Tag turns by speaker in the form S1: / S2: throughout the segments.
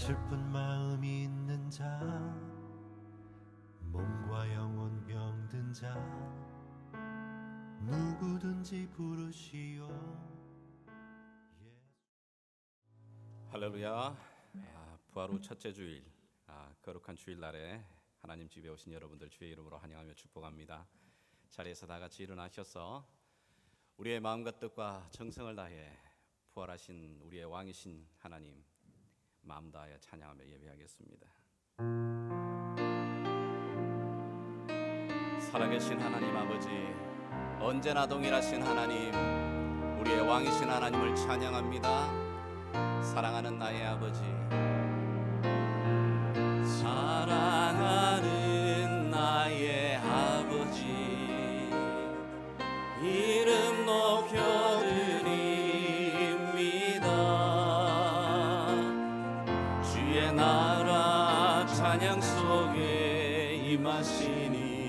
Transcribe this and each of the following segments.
S1: 슬픈 마음이 있는 자, 몸과 영혼 병든 자, 누구든지 부르시오.
S2: 할렐루야. 부활 후 첫째 주일, 거룩한 주일날에 하나님 집에 오신 여러분들 주의 이름으로 환영하며 축복합니다. 자리에서 다 같이 일어나셔서 우리의 마음과 뜻과 정성을 다해 부활하신 우리의 왕이신 하나님 마음 다하여 찬양하며 예배하겠습니다. 살아계신 하나님 아버지, 언제나 동일하신 하나님, 우리의 왕이신 하나님을 찬양합니다. 사랑하는 나의 아버지, 사랑하는 나의 아버지, 이름 높여드립니다. 주의 나라 찬양 속에 임하시니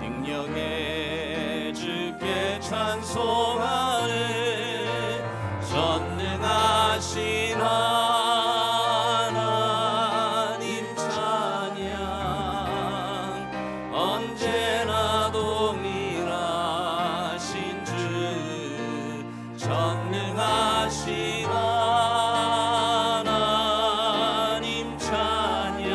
S2: 능력의 주께 찬송하네. 전능하신 하나님 찬양, 언제나 동일하신 주, 전능하신 하나님 찬양,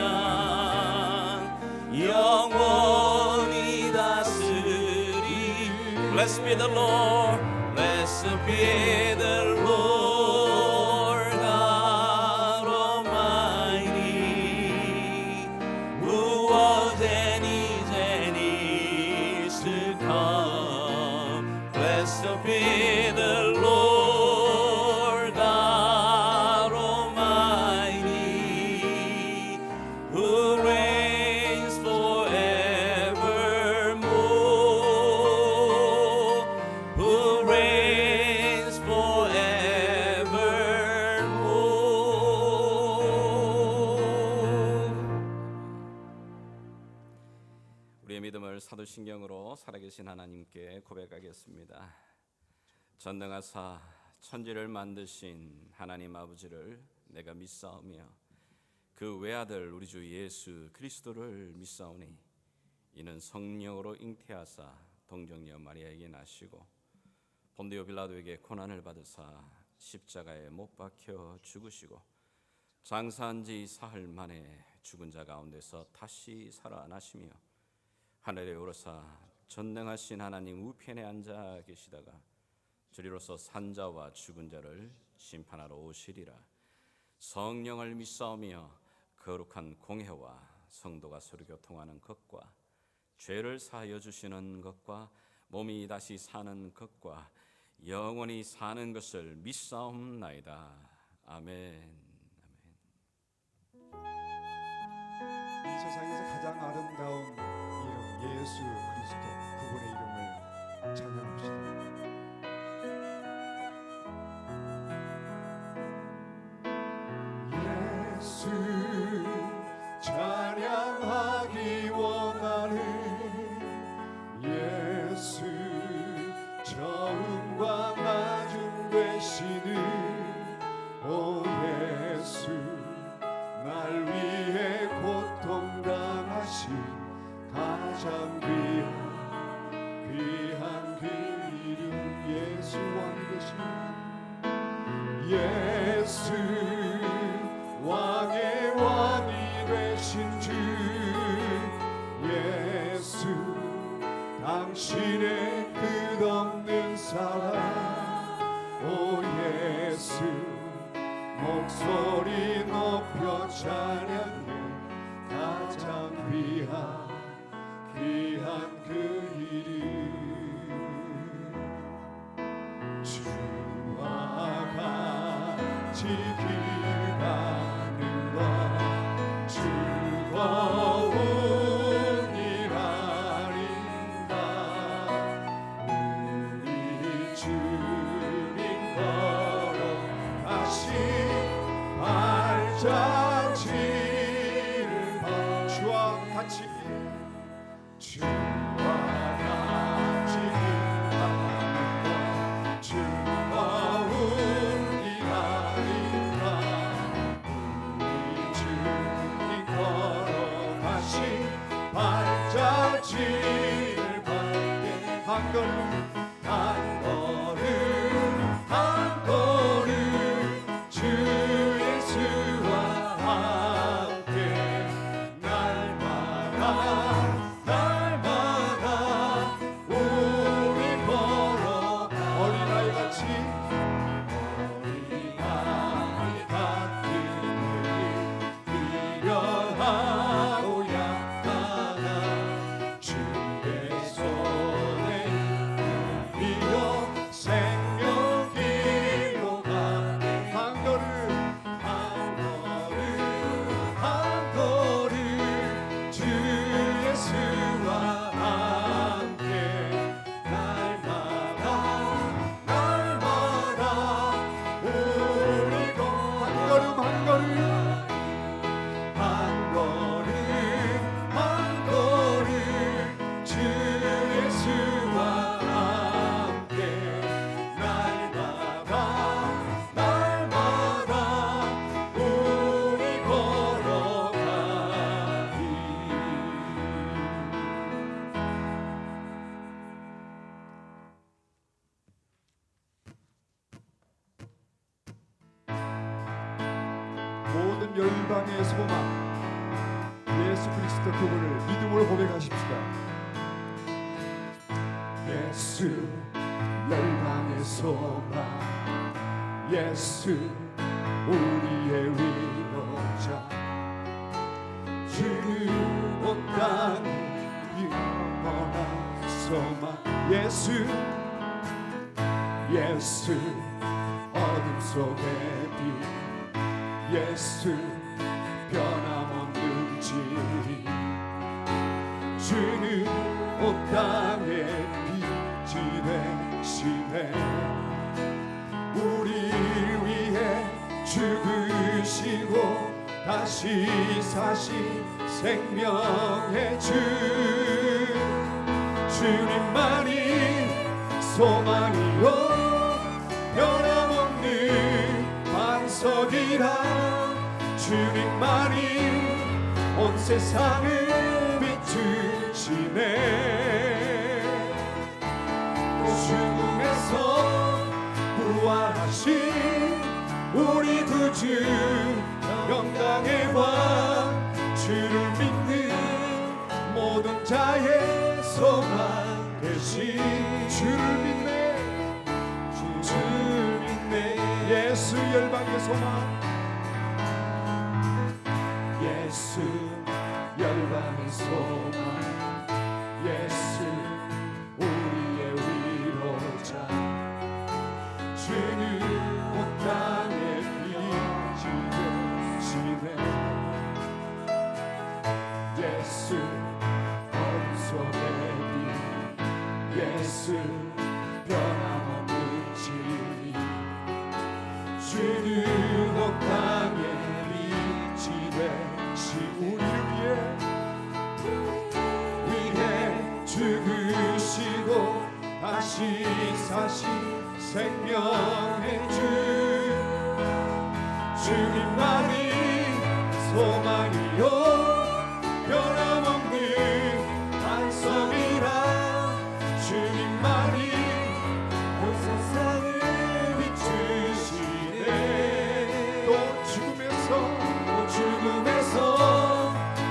S2: 영원히 다스리. Blessed be the Lord, blessed be the Lord God Almighty, who was and is to come. Blessed be the Lord God Almighty, who reigns forevermore, who reigns forevermore. 우리의 믿음을 사도신경으로 살아계신 하나님께 고백하겠습니다. 전능하사 천지를 만드신 하나님 아버지를 내가 믿사오며 그 외아들 우리 주 예수 그리스도를 믿사오니 이는 성령으로 잉태하사 동정녀 마리아에게 나시고 본디오 빌라도에게 고난을 받으사 십자가에 못 박혀 죽으시고 장사한 지 사흘 만에 죽은 자 가운데서 다시 살아나시며 하늘에 오르사 전능하신 하나님 우편에 앉아 계시다가 주리로서 산자와 죽은 자를 심판하러 오시리라. 성령을 믿사오며 거룩한 공회와 성도가 서로 교통하는 것과 죄를 사하여 주시는 것과 몸이 다시 사는 것과 영원히 사는 것을 믿사옵나이다. 아멘.
S3: 이 세상에서 가장 아름다운 이름 예수 그리스도, 그분의 이름을 찬양합시다. 예수 찬양하기 원하네. 예수 처음과 나중 되시는 오 예수, 날 위해 고통당하신 가장 귀한 그 이름 예수 왕 되신 예수, 왕의 왕이 되신 주 예수, 당신의 끝없는 사랑 오 예수, 목소리 높여 찬양해 가장 귀한 그 이름. 주와 같이 길 가는 것 즐거운 일 아닌가. 우리 주님 걸어가신 발자취를 봐. 주와 같이 즐거운 일 아닌가. 한 걸음 한 걸음 한 걸음 주 예수와 함께 날마다 날마다 우리 걸어가 어린아이 같이 어린아이 같은 우리 미련하고 약하나 주의 손에 이어 생명 길로 가네 한 걸음 한 걸음 한 걸음 주 예수와 함께 날마다 날마다 우리 한 걸음 한 걸음 한 걸음 한 걸음 주 예수와 함께 날마다 날마다 우리 걸어가리 모든 열방의 소망 예수 그리스도 그분을 믿음으로 고백하십시다. 예수 열방의 소망 예수 우리의 위로자 주는 온 땅의 영원한 소망 예수 예수 어둠 속의 빛 예수 변함없는 진리 주는 온 땅의 빛이 되시네 우리를 위해 죽으시고 다시 사신 생명의 주 주님만이 소망이요 변함없는 반석이라 주님만이 온 세상을 비추시네 죽음에서 부활하신 우리 구주 영광의 왕 주를 믿는 모든 자의 소망 되신 주를 믿네 주를 믿네 예수 열방의 소망 예수 열방의 소망 예수 우리의 위로자 주는 온 땅의 빛이 되시네 예수 어둠 속의 빛 예수 변함없는 진리 주는 온 땅의 빛이 되시 우리를 위해 죽으시고 다시 사신 생명의 주 주님만이 소망이요 변함없는 반석이라 주님만이 온 세상을 비추시네 또 죽음에서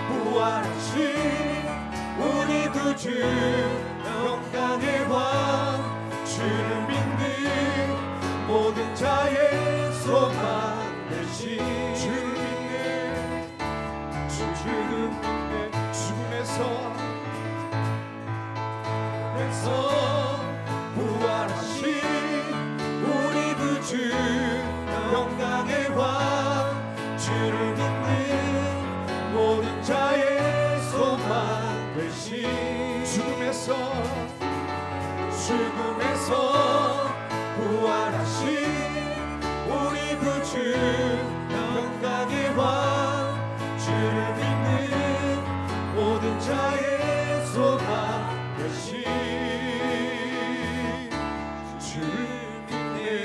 S3: 부활하신 우리 구주 영광의 왕 주를 믿는 모든 자의 소망 되신 주를 믿네 주를 믿네 죽음에서 부활하신 우리 구주 영광의 왕 주를 믿는 모든 자의 소망 되신 죽음에서 부활하신 우리 구주 영광의 왕 주를 믿는 모든 자의 소망 되신 주를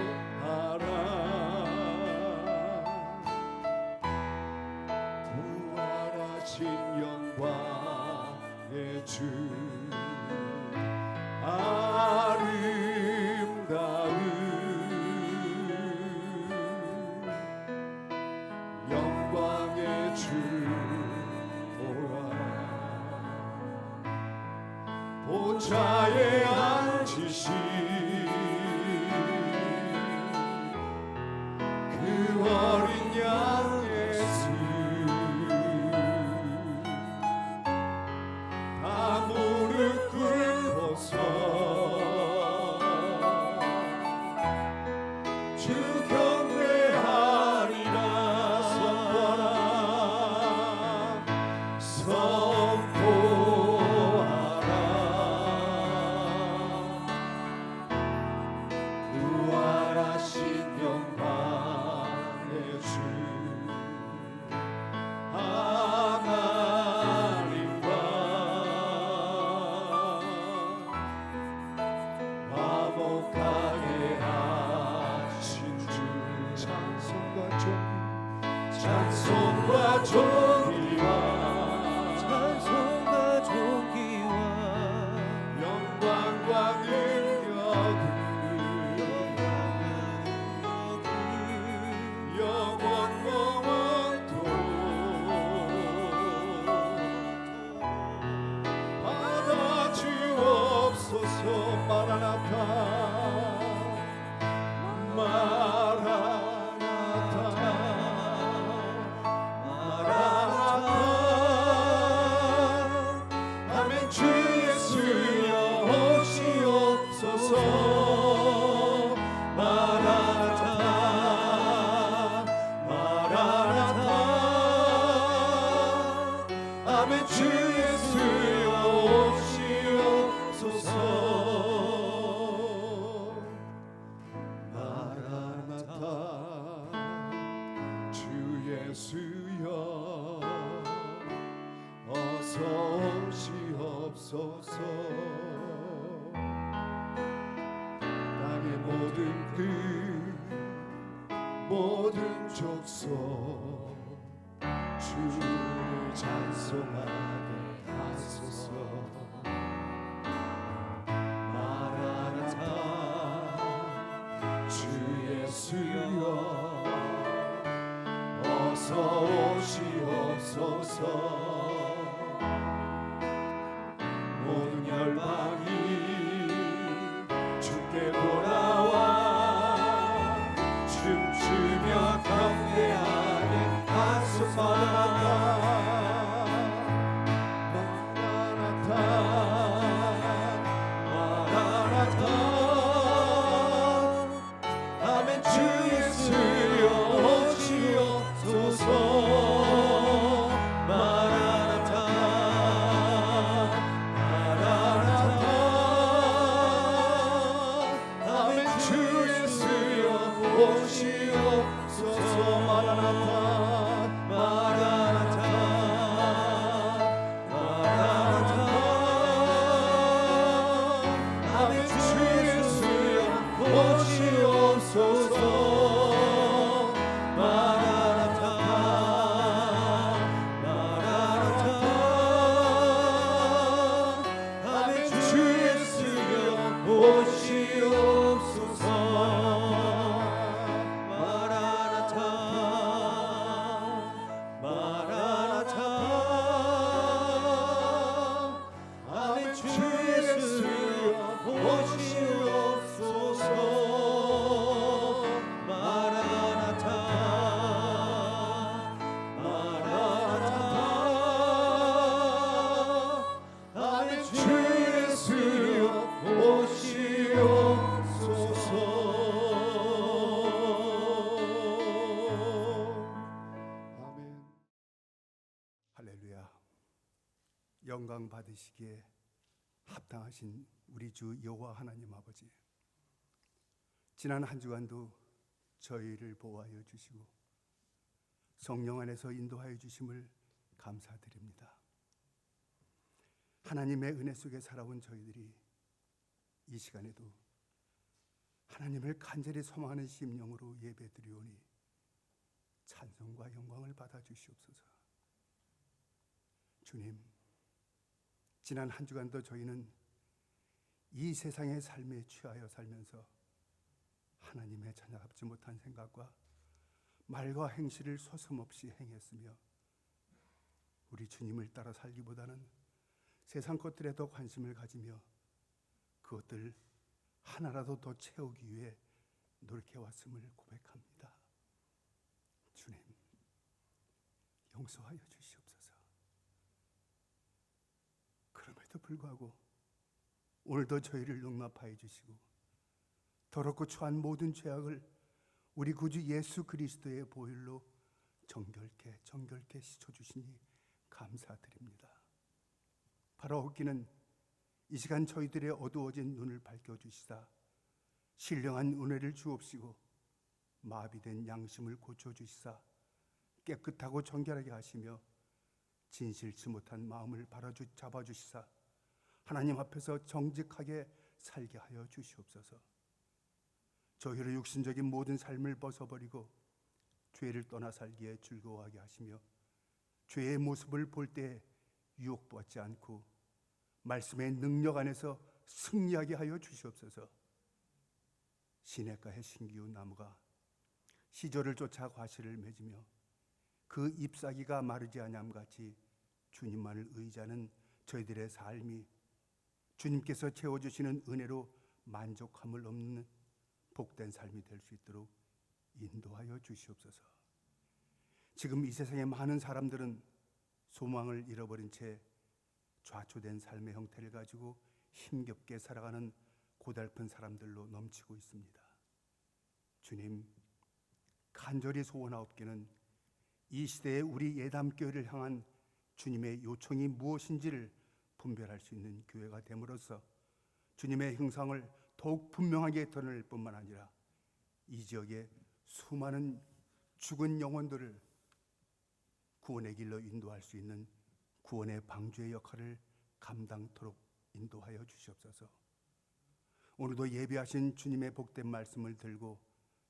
S3: 선포하라 주 아름다운 영광의 주 보라 보좌에 앉으신 그 어린 양 예수 다 무릎 꿇고서 주 경배하리라 선포하라 부활하신 영광의 주 하나님과 화목하게 하신 주 찬송과 존귀와 영광과 능력은 영원토록 받아주옵소서. 마라나타 마라나타 마라나타 아멘. 주 예수여 오시옵소서. 마라나타 마라나타 아멘. 주 예수여 오시옵소서. 마라나타 주 예수여 어서 오시옵소서. 땅의 모든 끝 모든 족속 주를 찬송하게 하소서. 마라나타 주 예수여 어서 오시옵소서. 모든 열방이 주께 돌아와 춤추며 경배하게 하소서. 마라나타 마라나타 아멘. 주 예수여 오시옵소서. 마라나타 마라나타 아멘. 주 예수여 오시옵소서. 마라나타 마라나타 마라나타 아멘. 주 예수여 오시옵소서. 마라나타 마라나타 아멘. 주 예수여 오시옵소서. 마라나타 마라나타 아멘. 주 예수여 오시옵소서. 마라나타 마라나타 아멘. 주 예수여 오시옵소서. 아멘.
S4: 할렐루야. 영광 받으시기에 합당하신 우리 주 여호와 하나님 아버지, 지난 한 주간도 저희를 보호하여 주시고 성령 안에서 인도하여 주심을 감사드립니다. 하나님의 은혜 속에 살아온 저희들이 이 시간에도 하나님을 간절히 소망하는 심령으로 예배드리오니 찬송과 영광을 받아 주시옵소서. 주님, 지난 한 주간도 저희는 이 세상의 삶에 취하여 살면서 하나님의 자녀답지 못한 생각과 말과 행실을 서슴없이 행했으며 우리 주님을 따라 살기보다는 세상 것들에 더 관심을 가지며 그것들 하나라도 더 채우기 위해 노력해왔음을 고백합니다. 주님, 용서하여 주시옵소서. 그럼에도 불구하고 오늘도 저희를 용납하여 주시고 더럽고 추한 모든 죄악을 우리 구주 예수 그리스도의 보혈로 정결케 씻어주시니 감사드립니다. 바라옵기는 이 시간 저희들의 어두워진 눈을 밝혀주시사 신령한 은혜를 주옵시고 마비된 양심을 고쳐주시사 깨끗하고 정결하게 하시며 진실치 못한 마음을 잡아주시사 하나님 앞에서 정직하게 살게 하여 주시옵소서. 저희를 육신적인 모든 삶을 벗어버리고 죄를 떠나 살기에 즐거워하게 하시며 죄의 모습을 볼 때 유혹받지 않고 말씀의 능력 안에서 승리하게 하여 주시옵소서. 시냇가의 신기운 나무가 시절을 쫓아 과실을 맺으며 그 잎사귀가 마르지 아니함같이 주님만을 의지하는 저희들의 삶이 주님께서 채워주시는 은혜로 만족함을 얻는 복된 삶이 될 수 있도록 인도하여 주시옵소서. 지금 이 세상의 많은 사람들은 소망을 잃어버린 채 좌초된 삶의 형태를 가지고 힘겹게 살아가는 고달픈 사람들로 넘치고 있습니다. 주님, 간절히 소원하옵기는 이 시대에 우리 예담교회를 향한 주님의 요청이 무엇인지를 분별할 수 있는 교회가 됨으로써 주님의 형상을 더욱 분명하게 드러낼 뿐만 아니라 이 지역의 수많은 죽은 영혼들을 구원의 길로 인도할 수 있는 구원의 방주의 역할을 감당토록 인도하여 주시옵소서. 오늘도 예배하신 주님의 복된 말씀을 들고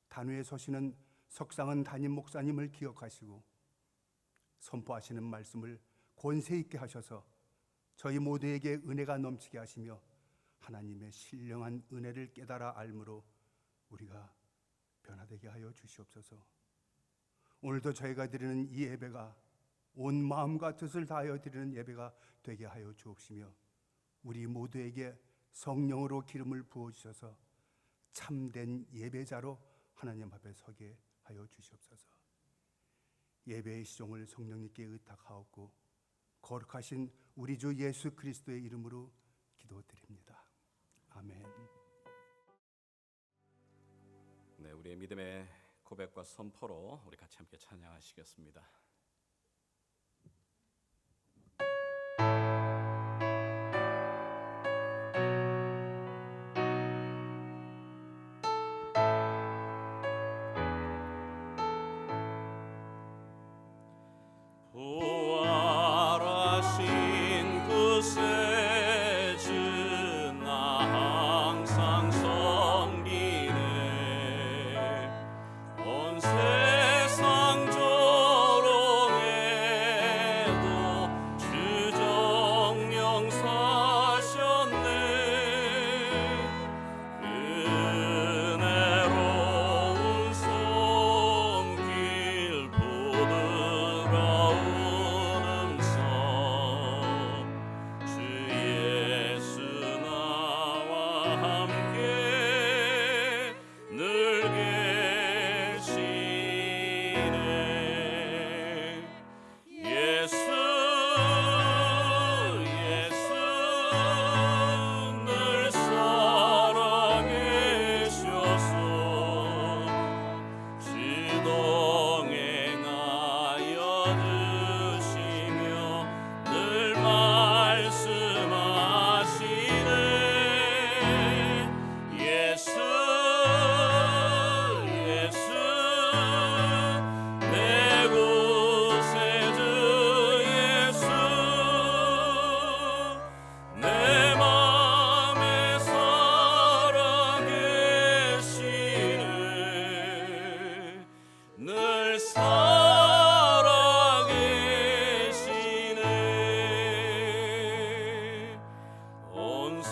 S4: 단위에 서시는 석상은 담임 목사님을 기억하시고 선포하시는 말씀을 권세 있게 하셔서 저희 모두에게 은혜가 넘치게 하시며 하나님의 신령한 은혜를 깨달아 알므로 우리가 변화되게 하여 주시옵소서. 오늘도 저희가 드리는 이 예배가 온 마음과 뜻을 다하여 드리는 예배가 되게 하여 주옵시며 우리 모두에게 성령으로 기름을 부어주셔서 참된 예배자로 하나님 앞에 서게 하여 주시옵소서. 예배의 시종을 성령님께 의탁하옵고 거룩하신 우리 주 예수 그리스도의 이름으로 기도드립니다. 아멘.
S2: 네, 우리의 믿음의 고백과 선포로 우리 같이 함께 찬양하시겠습니다.
S5: 부활하신 그 세주 나 항상 섬기네. 온 세상 저로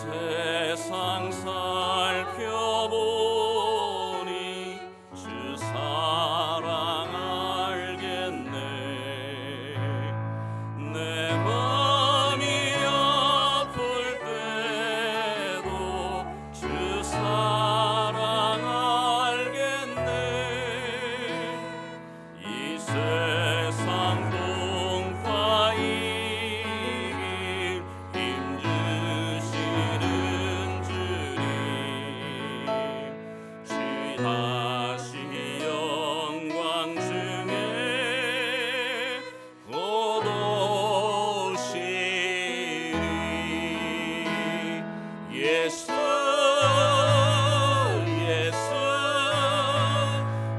S5: 세상 살펴보니 주 사랑 알겠네. 내 맘이 아플 때도 주 사랑 알겠네. 이 세상 동파 이길 힘주시는 주님, 주 다시 영광 중에 곧 오시리. 예수 예수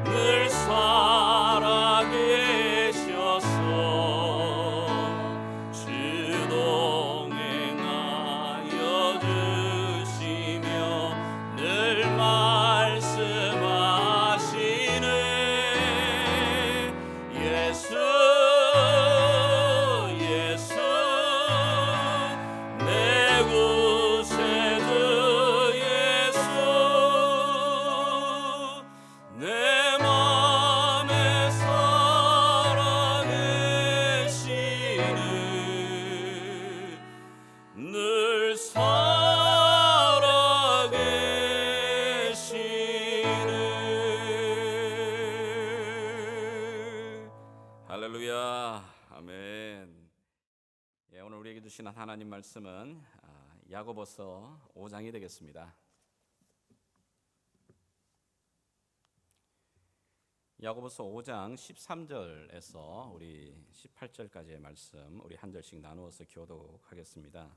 S5: 늘 살아계셔서 주 동행하여 주시며 늘 말씀하시네. 예수 예수 내 구세주 예수, 내 맘에 살아계시네. 늘 살아계시네. 할렐루야, 아멘. 예, 오늘 우리에게 주신 하나님 말씀은 야고보서 5장이 되겠습니다. 야고보서 5장 13절에서 우리 18절까지의 말씀 우리 한 절씩 나누어서 교독하겠습니다.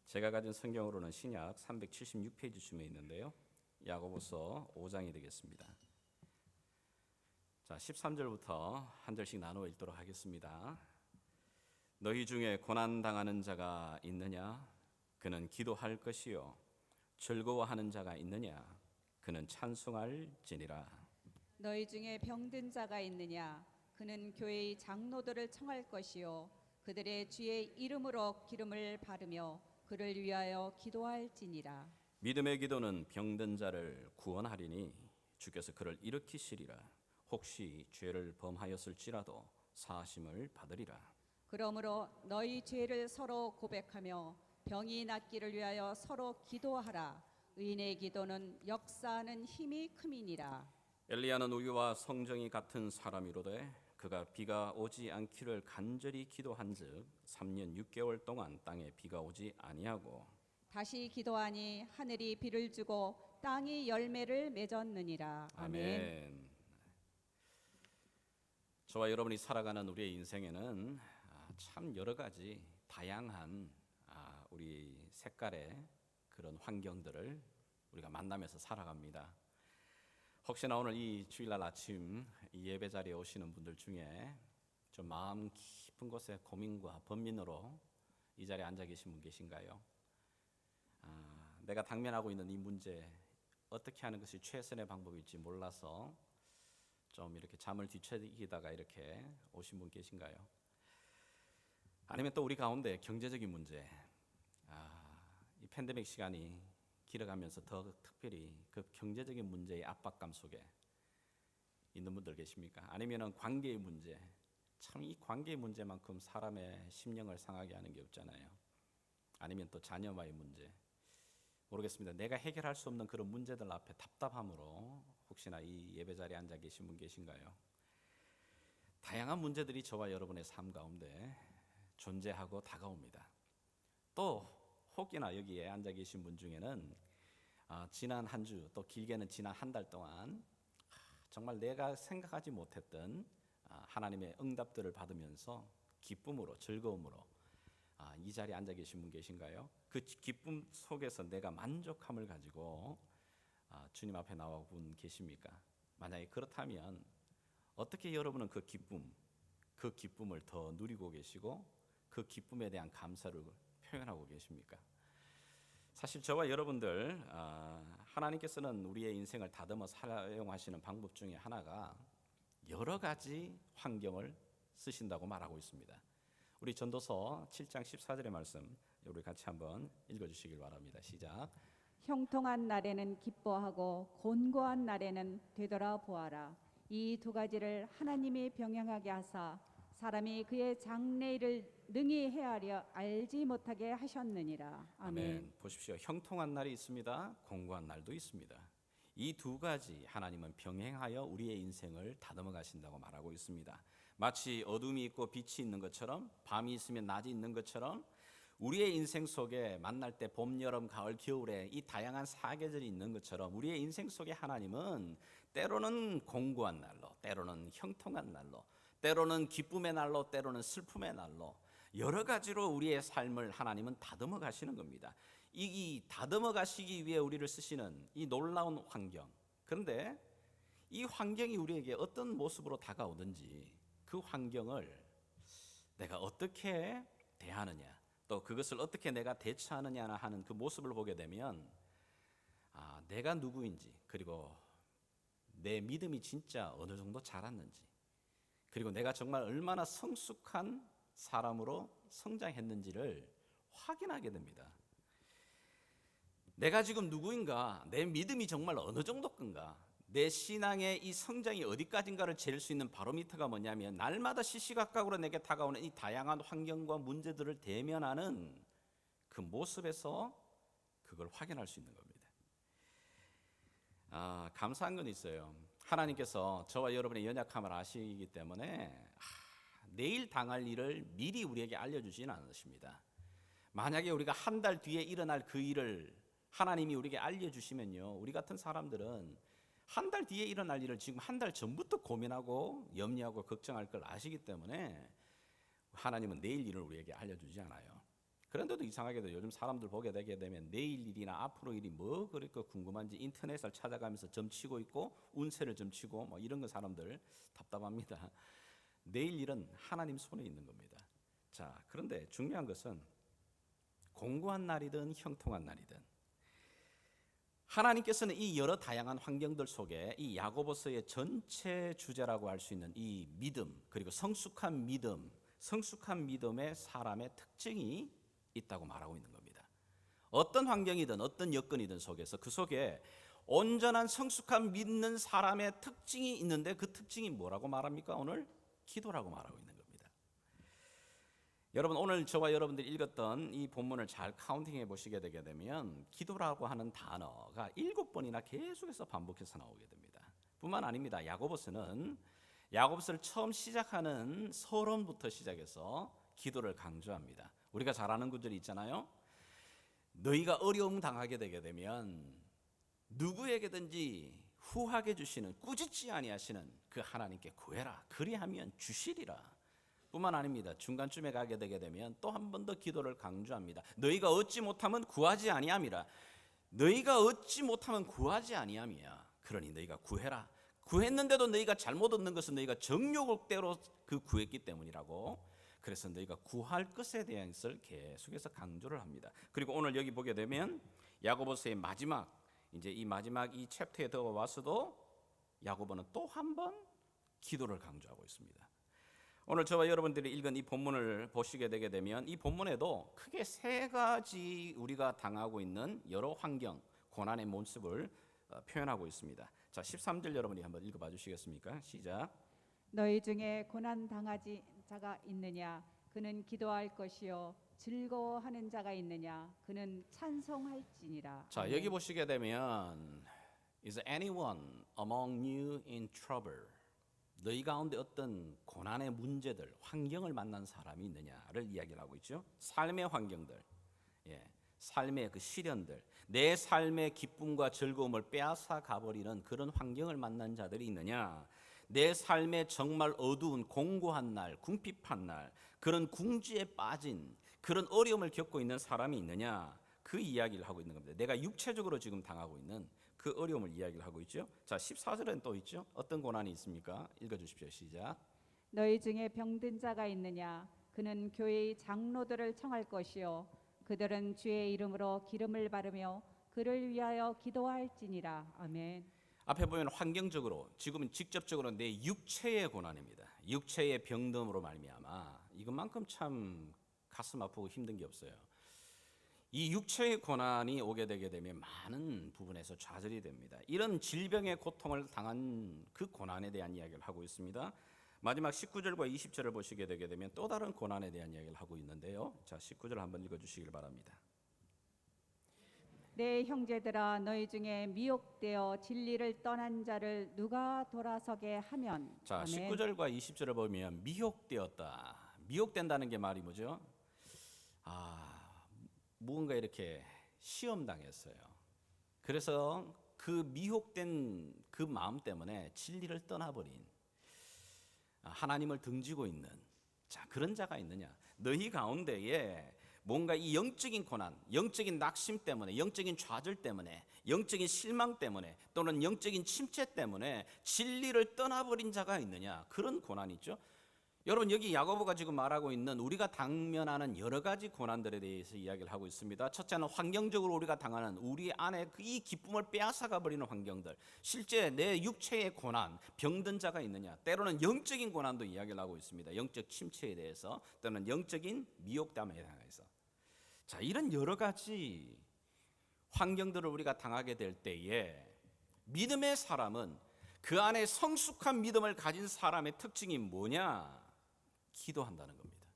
S5: 제가 가진 성경으로는 신약 376페이지쯤에 있는데요. 야고보서 5장이 되겠습니다. 자, 13절부터 한 절씩 나누어 읽도록 하겠습니다. 너희 중에 고난 당하는 자가 있느냐? 그는 기도할 것이요. 즐거워하는 자가 있느냐? 그는 찬송할지니라.
S6: 너희 중에 병든 자가 있느냐? 그는 교회의 장로들을 청할 것이요 그들의 주의 이름으로 기름을 바르며 그를 위하여 기도할지니라.
S2: 믿음의 기도는 병든 자를 구원하리니 주께서 그를 일으키시리라. 혹시 죄를 범하였을지라도 사하심을 받으리라.
S6: 그러므로 너희 죄를 서로 고백하며 병이 낫기를 위하여 서로 기도하라. 의인의 기도는 역사하는 힘이 큼이니라.
S2: 엘리야는 우리와 성정이 같은 사람이로되 그가 비가 오지 않기를 간절히 기도한즉 3년 6개월 동안 땅에 비가 오지 아니하고
S6: 다시 기도하니 하늘이 비를 주고 땅이 열매를 맺었느니라.
S2: 아멘. 저와 여러분이 살아가는 우리의 인생에는 참 여러 가지 다양한 우리 색깔의 그런 환경들을 우리가 만나면서 살아갑니다. 혹시나 오늘 이 주일날 아침 이 예배 자리에 오시는 분들 중에 좀 마음 깊은 곳에 고민과 번민으로 이 자리에 앉아 계신 분 계신가요? 내가 당면하고 있는 이 문제 어떻게 하는 것이 최선의 방법일지 몰라서 좀 이렇게 잠을 뒤척이다가 이렇게 오신 분 계신가요? 아니면 또 우리 가운데 경제적인 문제, 이 팬데믹 시간이 길어가면서 더 특별히 그 경제적인 문제의 압박감 속에 있는 분들 계십니까? 아니면은 관계의 문제, 참 이 관계의 문제만큼 사람의 심령을 상하게 하는 게 없잖아요. 아니면 또 자녀와의 문제, 모르겠습니다. 내가 해결할 수 없는 그런 문제들 앞에 답답함으로 혹시나 이 예배 자리에 앉아 계신 분 계신가요? 다양한 문제들이 저와 여러분의 삶 가운데 존재하고 다가옵니다. 또 혹이나 여기에 앉아 계신 분 중에는 지난 한 주, 또 길게는 지난 한 달 동안 정말 내가 생각하지 못했던 하나님의 응답들을 받으면서 기쁨으로, 즐거움으로 이 자리에 앉아 계신 분 계신가요? 그 기쁨 속에서 내가 만족함을 가지고 주님 앞에 나와 분 계십니까? 만약에 그렇다면 어떻게 여러분은 그 기쁨을 더 누리고 계시고 그 기쁨에 대한 감사를 표현하고 계십니까? 사실 저와 여러분들 하나님께서는 우리의 인생을 다듬어 사용하시는 방법 중에 하나가 여러 가지 환경을 쓰신다고 말하고 있습니다. 우리 전도서 7장 14절의 말씀 우리 같이 한번 읽어주시길 바랍니다. 시작.
S6: 형통한 날에는 기뻐하고 곤고한 날에는 되돌아보아라. 이 두 가지를 하나님이 병행하게 하사 사람이 그의 장래일을 능히 헤아려 알지 못하게 하셨느니라. 아멘.
S2: 보십시오. 형통한 날이 있습니다. 공고한 날도 있습니다. 이 두 가지 하나님은 병행하여 우리의 인생을 다듬어 가신다고 말하고 있습니다. 마치 어둠이 있고 빛이 있는 것처럼, 밤이 있으면 낮이 있는 것처럼 우리의 인생 속에 만날 때 봄, 여름, 가을, 겨울에 이 다양한 사계절이 있는 것처럼 우리의 인생 속에 하나님은 때로는 공고한 날로, 때로는 형통한 날로, 때로는 기쁨의 날로, 때로는 슬픔의 날로 여러 가지로 우리의 삶을 하나님은 다듬어 가시는 겁니다. 이 다듬어 가시기 위해 우리를 쓰시는 이 놀라운 환경, 그런데 이 환경이 우리에게 어떤 모습으로 다가오든지 그 환경을 내가 어떻게 대하느냐, 또 그것을 어떻게 내가 대처하느냐 하는 그 모습을 보게 되면 내가 누구인지, 그리고 내 믿음이 진짜 어느 정도 자랐는지, 그리고 내가 정말 얼마나 성숙한 사람으로 성장했는지를 확인하게 됩니다. 내가 지금 누구인가, 내 믿음이 정말 어느 정도인가, 내 신앙의 이 성장이 어디까지인가를 잴 수 있는 바로미터가 뭐냐면 날마다 시시각각으로 내게 다가오는 이 다양한 환경과 문제들을 대면하는 그 모습에서 그걸 확인할 수 있는 겁니다. 감사한 건 있어요. 하나님께서 저와 여러분의 연약함을 아시기 때문에 내일 당할 일을 미리 우리에게 알려주지는 않으십니다. 만약에 우리가 한 달 뒤에 일어날 그 일을 하나님이 우리에게 알려주시면요, 우리 같은 사람들은 한 달 뒤에 일어날 일을 지금 한 달 전부터 고민하고 염려하고 걱정할 걸 아시기 때문에 하나님은 내일 일을 우리에게 알려주지 않아요. 그런데도 이상하게도 요즘 사람들 보게 되게 되면 내일 일이나 앞으로 일이 뭐 그렇게 궁금한지 인터넷을 찾아가면서 점치고 있고 운세를 점치고 뭐 이런 거 사람들 답답합니다. 내일 일은 하나님 손에 있는 겁니다. 자, 그런데 중요한 것은 공고한 날이든 형통한 날이든 하나님께서는 이 여러 다양한 환경들 속에 이 야고보서의 전체 주제라고 할 수 있는 이 믿음, 그리고 성숙한 믿음의 사람의 특징이 있다고 말하고 있는 겁니다. 어떤 환경이든 어떤 여건이든 속에서 그 속에 온전한 성숙한 믿는 사람의 특징이 있는데 그 특징이 뭐라고 말합니까? 오늘 기도라고 말하고 있는 겁니다. 여러분, 오늘 저와 여러분들이 읽었던 이 본문을 잘 카운팅해 보시게 되게 되면 기도라고 하는 단어가 7번이나 계속해서 반복해서 나오게 됩니다. 뿐만 아닙니다. 야고보서를 처음 시작하는 서론부터 시작해서 기도를 강조합니다. 우리가 잘 아는 구절이 있잖아요. 너희가 어려움 당하게 되게 되면 누구에게든지 후하게 주시는, 꾸짖지 아니하시는 그 하나님께 구해라. 그리하면 주시리라. 뿐만 아닙니다. 중간쯤에 가게 되게 되면 또 한 번 더 기도를 강조합니다. 너희가 얻지 못하면 구하지 아니함이라. 너희가 얻지 못하면 구하지 아니함이야. 그러니 너희가 구해라. 구했는데도 너희가 잘못 얻는 것은 너희가 정욕대로 그 구했기 때문이라고. 그래서 너희가 구할 것에 대한 것을 계속해서 강조를 합니다. 그리고 오늘 여기 보게 되면 야고보서의 마지막, 이제 이 마지막 이 챕터에 들어와서도 야고보는 또 한 번 기도를 강조하고 있습니다. 오늘 저와 여러분들이 읽은 이 본문을 보시게 되게 되면 이 본문에도 크게 세 가지 우리가 당하고 있는 여러 환경, 고난의 모습을 표현하고 있습니다. 자, 13절 여러분이 한번 읽어봐 주시겠습니까? 시작.
S6: 너희 중에 고난 당하지 자가 있느냐? 그는 기도할 것이요. 즐거워하는 자가 있느냐? 그는 찬송할지니라.
S2: 자, 여기 보시게 되면 Is anyone among you in trouble? 너희 가운데 어떤 고난의 문제들, 환경을 만난 사람이 있느냐를 이야기를 하고 있죠. 삶의 환경들, 삶의 그 시련들, 내 삶의 기쁨과 즐거움을 빼앗아 가버리는 그런 환경을 만난 자들이 있느냐? 내 삶에 정말 어두운 공고한 날, 궁핍한 날, 그런 궁지에 빠진 그런 어려움을 겪고 있는 사람이 있느냐? 그 이야기를 하고 있는 겁니다. 내가 육체적으로 지금 당하고 있는 그 어려움을 이야기를 하고 있죠. 자, 14절엔 또 있죠. 어떤 고난이 있습니까? 읽어주십시오. 시작.
S6: 너희 중에 병든 자가 있느냐? 그는 교회의 장로들을 청할 것이요. 그들은 주의 이름으로 기름을 바르며 그를 위하여 기도할지니라. 아멘.
S2: 앞에 보면 환경적으로, 지금은 직접적으로 내 육체의 고난입니다. 육체의 병듦으로 말미암아 이것만큼 참 가슴 아프고 힘든 게 없어요. 이 육체의 고난이 오게 되게 되면 많은 부분에서 좌절이 됩니다. 이런 질병의 고통을 당한 그 고난에 대한 이야기를 하고 있습니다. 마지막 19절과 20절을 보시게 되게 되면 또 다른 고난에 대한 이야기를 하고 있는데요. 자, 19절 한번 읽어주시길 바랍니다.
S6: 내 형제들아 너희 중에 미혹되어 진리를 떠난 자를 누가 돌아서게 하면.
S2: 자,
S6: 아멘.
S2: 19절과 20절을 보면 미혹되었다. 미혹된다는 게 말이 뭐죠? 무언가 이렇게 시험당했어요. 그래서 그 미혹된 그 마음 때문에 진리를 떠나버린, 하나님을 등지고 있는 그런 자가 있느냐? 너희 가운데에 뭔가 이 영적인 고난, 영적인 낙심 때문에, 영적인 좌절 때문에, 영적인 실망 때문에, 또는 영적인 침체 때문에 진리를 떠나버린 자가 있느냐? 그런 고난이 있죠. 여러분, 여기 야고보가 지금 말하고 있는 우리가 당면하는 여러 가지 고난들에 대해서 이야기를 하고 있습니다. 첫째는 환경적으로 우리가 당하는 우리 안에 이 기쁨을 빼앗아가 버리는 환경들, 실제 내 육체의 고난, 병든 자가 있느냐, 때로는 영적인 고난도 이야기를 하고 있습니다. 영적 침체에 대해서, 또는 영적인 미혹담에 대해서. 자, 이런 여러 가지 환경들을 우리가 당하게 될 때에 믿음의 사람은, 그 안에 성숙한 믿음을 가진 사람의 특징이 뭐냐? 기도한다는 겁니다.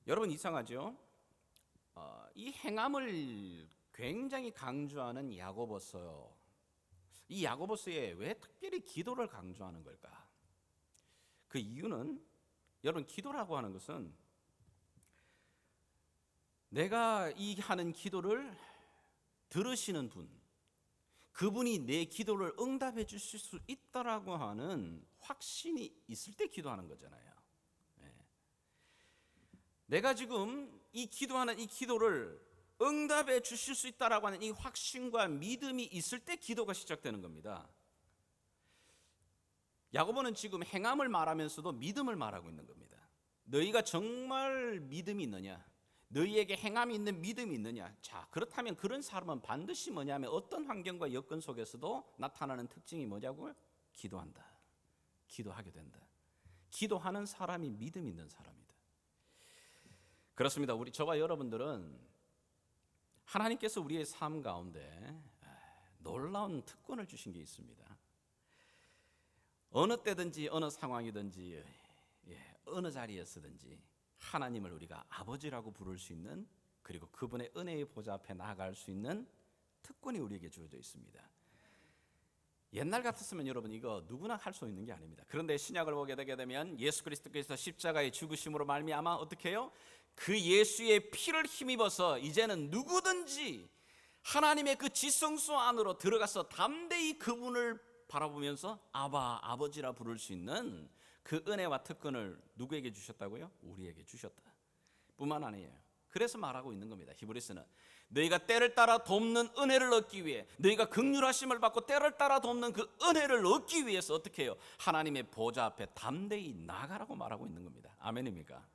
S2: 여러분, 이상하죠? 이 행함을 굉장히 강조하는 야고보서, 이 야고보서에 왜 특별히 기도를 강조하는 걸까? 그 이유는, 여러분, 기도라고 하는 것은 내가 이 하는 기도를 들으시는 분, 그분이 내 기도를 응답해 주실 수 있다라고 하는 확신이 있을 때 기도하는 거잖아요. 내가 지금 이 기도하는 이 기도를 응답해 주실 수 있다라고 하는 이 확신과 믿음이 있을 때 기도가 시작되는 겁니다. 야고보는 지금 행함을 말하면서도 믿음을 말하고 있는 겁니다. 너희가 정말 믿음이 있느냐? 너희에게 행함이 있는 믿음이 있느냐? 자, 그렇다면 그런 사람은 반드시 뭐냐면 어떤 환경과 여건 속에서도 나타나는 특징이 뭐냐고요? 기도한다. 기도하게 된다. 기도하는 사람이 믿음 있는 사람이다. 그렇습니다. 저와 여러분들은 하나님께서 우리의 삶 가운데 놀라운 특권을 주신 게 있습니다. 어느 때든지 어느 상황이든지 어느 자리에서든지 하나님을 우리가 아버지라고 부를 수 있는, 그리고 그분의 은혜의 보좌 앞에 나아갈 수 있는 특권이 우리에게 주어져 있습니다. 옛날 같았으면 여러분 이거 누구나 할 수 있는 게 아닙니다. 그런데 신약을 보게 되게 되면 예수 그리스도께서 십자가의 죽으심으로 말미암아 어떻게 해요? 그 예수의 피를 힘입어서 이제는 누구든지 하나님의 그 지성소 안으로 들어가서 담대히 그분을 바라보면서 아버지라 부를 수 있는 그 은혜와 특권을 누구에게 주셨다고요? 우리에게 주셨다. 뿐만 아니에요. 그래서 말하고 있는 겁니다. 히브리서는 너희가 때를 따라 돕는 은혜를 얻기 위해, 너희가 긍휼하심을 받고 때를 따라 돕는 그 은혜를 얻기 위해서 어떻게 해요? 하나님의 보좌 앞에 담대히 나가라고 말하고 있는 겁니다. 아멘입니까?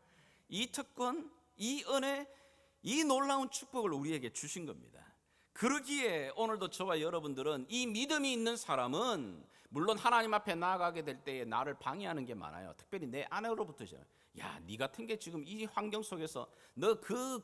S2: 이 특권, 이 은혜, 이 놀라운 축복을 우리에게 주신 겁니다. 그러기에 오늘도 저와 여러분들은 이 믿음이 있는 사람은 물론 하나님 앞에 나아가게 될 때에 나를 방해하는 게 많아요. 특별히 내 아내로부터죠. 야, 네 같은 게 지금 이 환경 속에서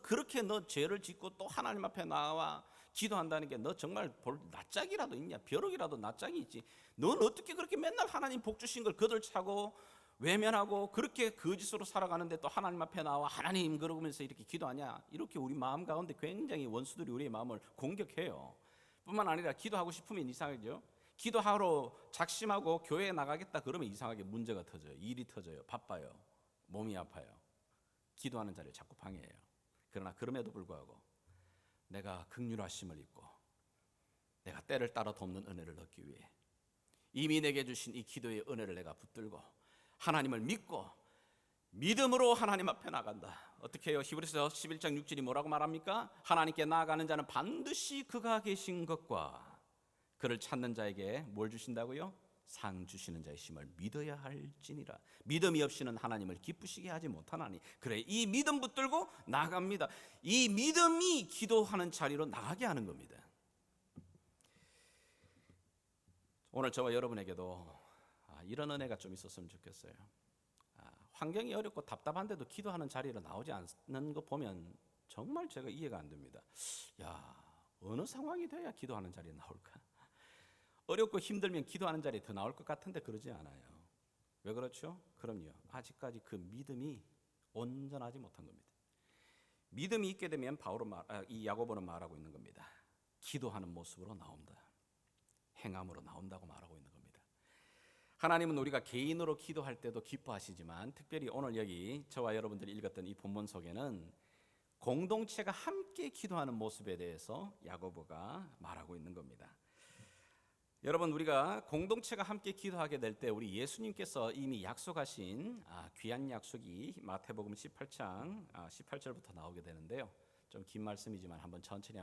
S2: 그렇게 너 죄를 짓고 또 하나님 앞에 나와 기도한다는 게 너 정말 낯짝이라도 있냐? 벼룩이라도 낯짝이 있지. 넌 어떻게 그렇게 맨날 하나님 복 주신 걸 거들차고 외면하고 그렇게 거짓으로 살아가는데 또 하나님 앞에 나와 하나님 그러면서 이렇게 기도하냐? 이렇게 우리 마음 가운데 굉장히 원수들이 우리의 마음을 공격해요. 뿐만 아니라 기도하고 싶으면 이상하죠. 기도하러 작심하고 교회에 나가겠다 그러면 이상하게 문제가 터져요. 일이 터져요. 바빠요. 몸이 아파요. 기도하는 자를 자꾸 방해해요. 그러나 그럼에도 불구하고 내가 긍휼하심을 입고 내가 때를 따라 돕는 은혜를 얻기 위해 이미 내게 주신 이 기도의 은혜를 내가 붙들고 하나님을 믿고 믿음으로 하나님 앞에 나간다. 어떻게 해요? 히브리서 11장 6절이 뭐라고 말합니까? 하나님께 나아가는 자는 반드시 그가 계신 것과 그를 찾는 자에게 뭘 주신다고요? 상 주시는 자의 심을 믿어야 할지니라. 믿음이 없이는 하나님을 기쁘시게 하지 못하나니. 그래, 이 믿음 붙들고 나갑니다. 이 믿음이 기도하는 자리로 나가게 하는 겁니다. 오늘 저와 여러분에게도 이런 은혜가 좀 있었으면 좋겠어요. 환경이 어렵고 답답한데도 기도하는 자리로 나오지 않는 거 보면 정말 제가 이해가 안 됩니다. 야, 어느 상황이 돼야 기도하는 자리에 나올까? 어렵고 힘들면 기도하는 자리에 더 나올 것 같은데 그러지 않아요. 왜 그렇죠? 그럼요. 아직까지 그 믿음이 온전하지 못한 겁니다. 믿음이 있게 되면 이 야고보는 말하고 있는 겁니다. 기도하는 모습으로 나온다. 행함으로 나온다고 말하고 있는 겁니다. 하나님은 우리가 개인으로 기도할 때도 기뻐하시지만 특별히 오늘 여기 저와 여러분들이 읽었던 이 본문 속에는 공동체가 함께 기도하는 모습에 대해서 야고보가 말하고 있는 겁니다. 여러분, 우리가 공동체가 함께 기도하게 될 때 우리 예수님께서 이미 약속하신 귀한 약속이 마태복음 18장 18절부터 나오게 되는데요. 좀 긴 말씀이지만 한번 천천히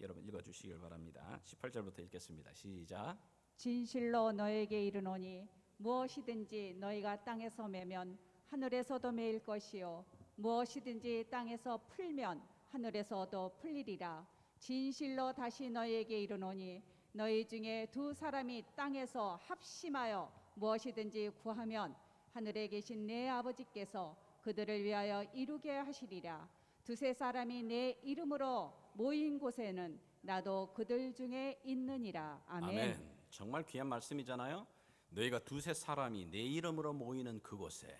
S2: 여러분 읽어주시길 바랍니다. 18절부터 읽겠습니다. 시작.
S6: 진실로 너에게 이르노니 무엇이든지 너희가 땅에서 매면 하늘에서도 매일 것이요 무엇이든지 땅에서 풀면 하늘에서도 풀리리라. 진실로 다시 너희에게 이르노니 너희 중에 두 사람이 땅에서 합심하여 무엇이든지 구하면 하늘에 계신 내 아버지께서 그들을 위하여 이루게 하시리라. 두세 사람이 내 이름으로 모인 곳에는 나도 그들 중에 있느니라. 아멘.
S2: 정말 귀한 말씀이잖아요. 너희가 두세 사람이 내 이름으로 모이는 그곳에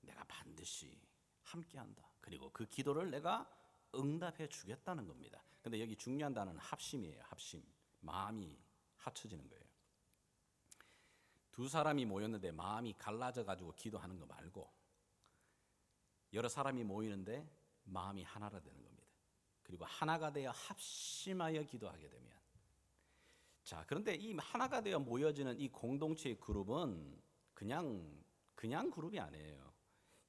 S2: 내가 반드시 함께한다. 그리고 그 기도를 내가 응답해 주겠다는 겁니다. 근데 여기 중요한 단어는 합심이에요. 합심. 마음이 합쳐지는 거예요. 두 사람이 모였는데 마음이 갈라져 가지고 기도하는 거 말고 여러 사람이 모이는데 마음이 하나가 되는 겁니다. 그리고 하나가 되어 합심하여 기도하게 되면 그런데 이 하나가 되어 모여지는 이 공동체의 그룹은 그냥 그룹이 아니에요.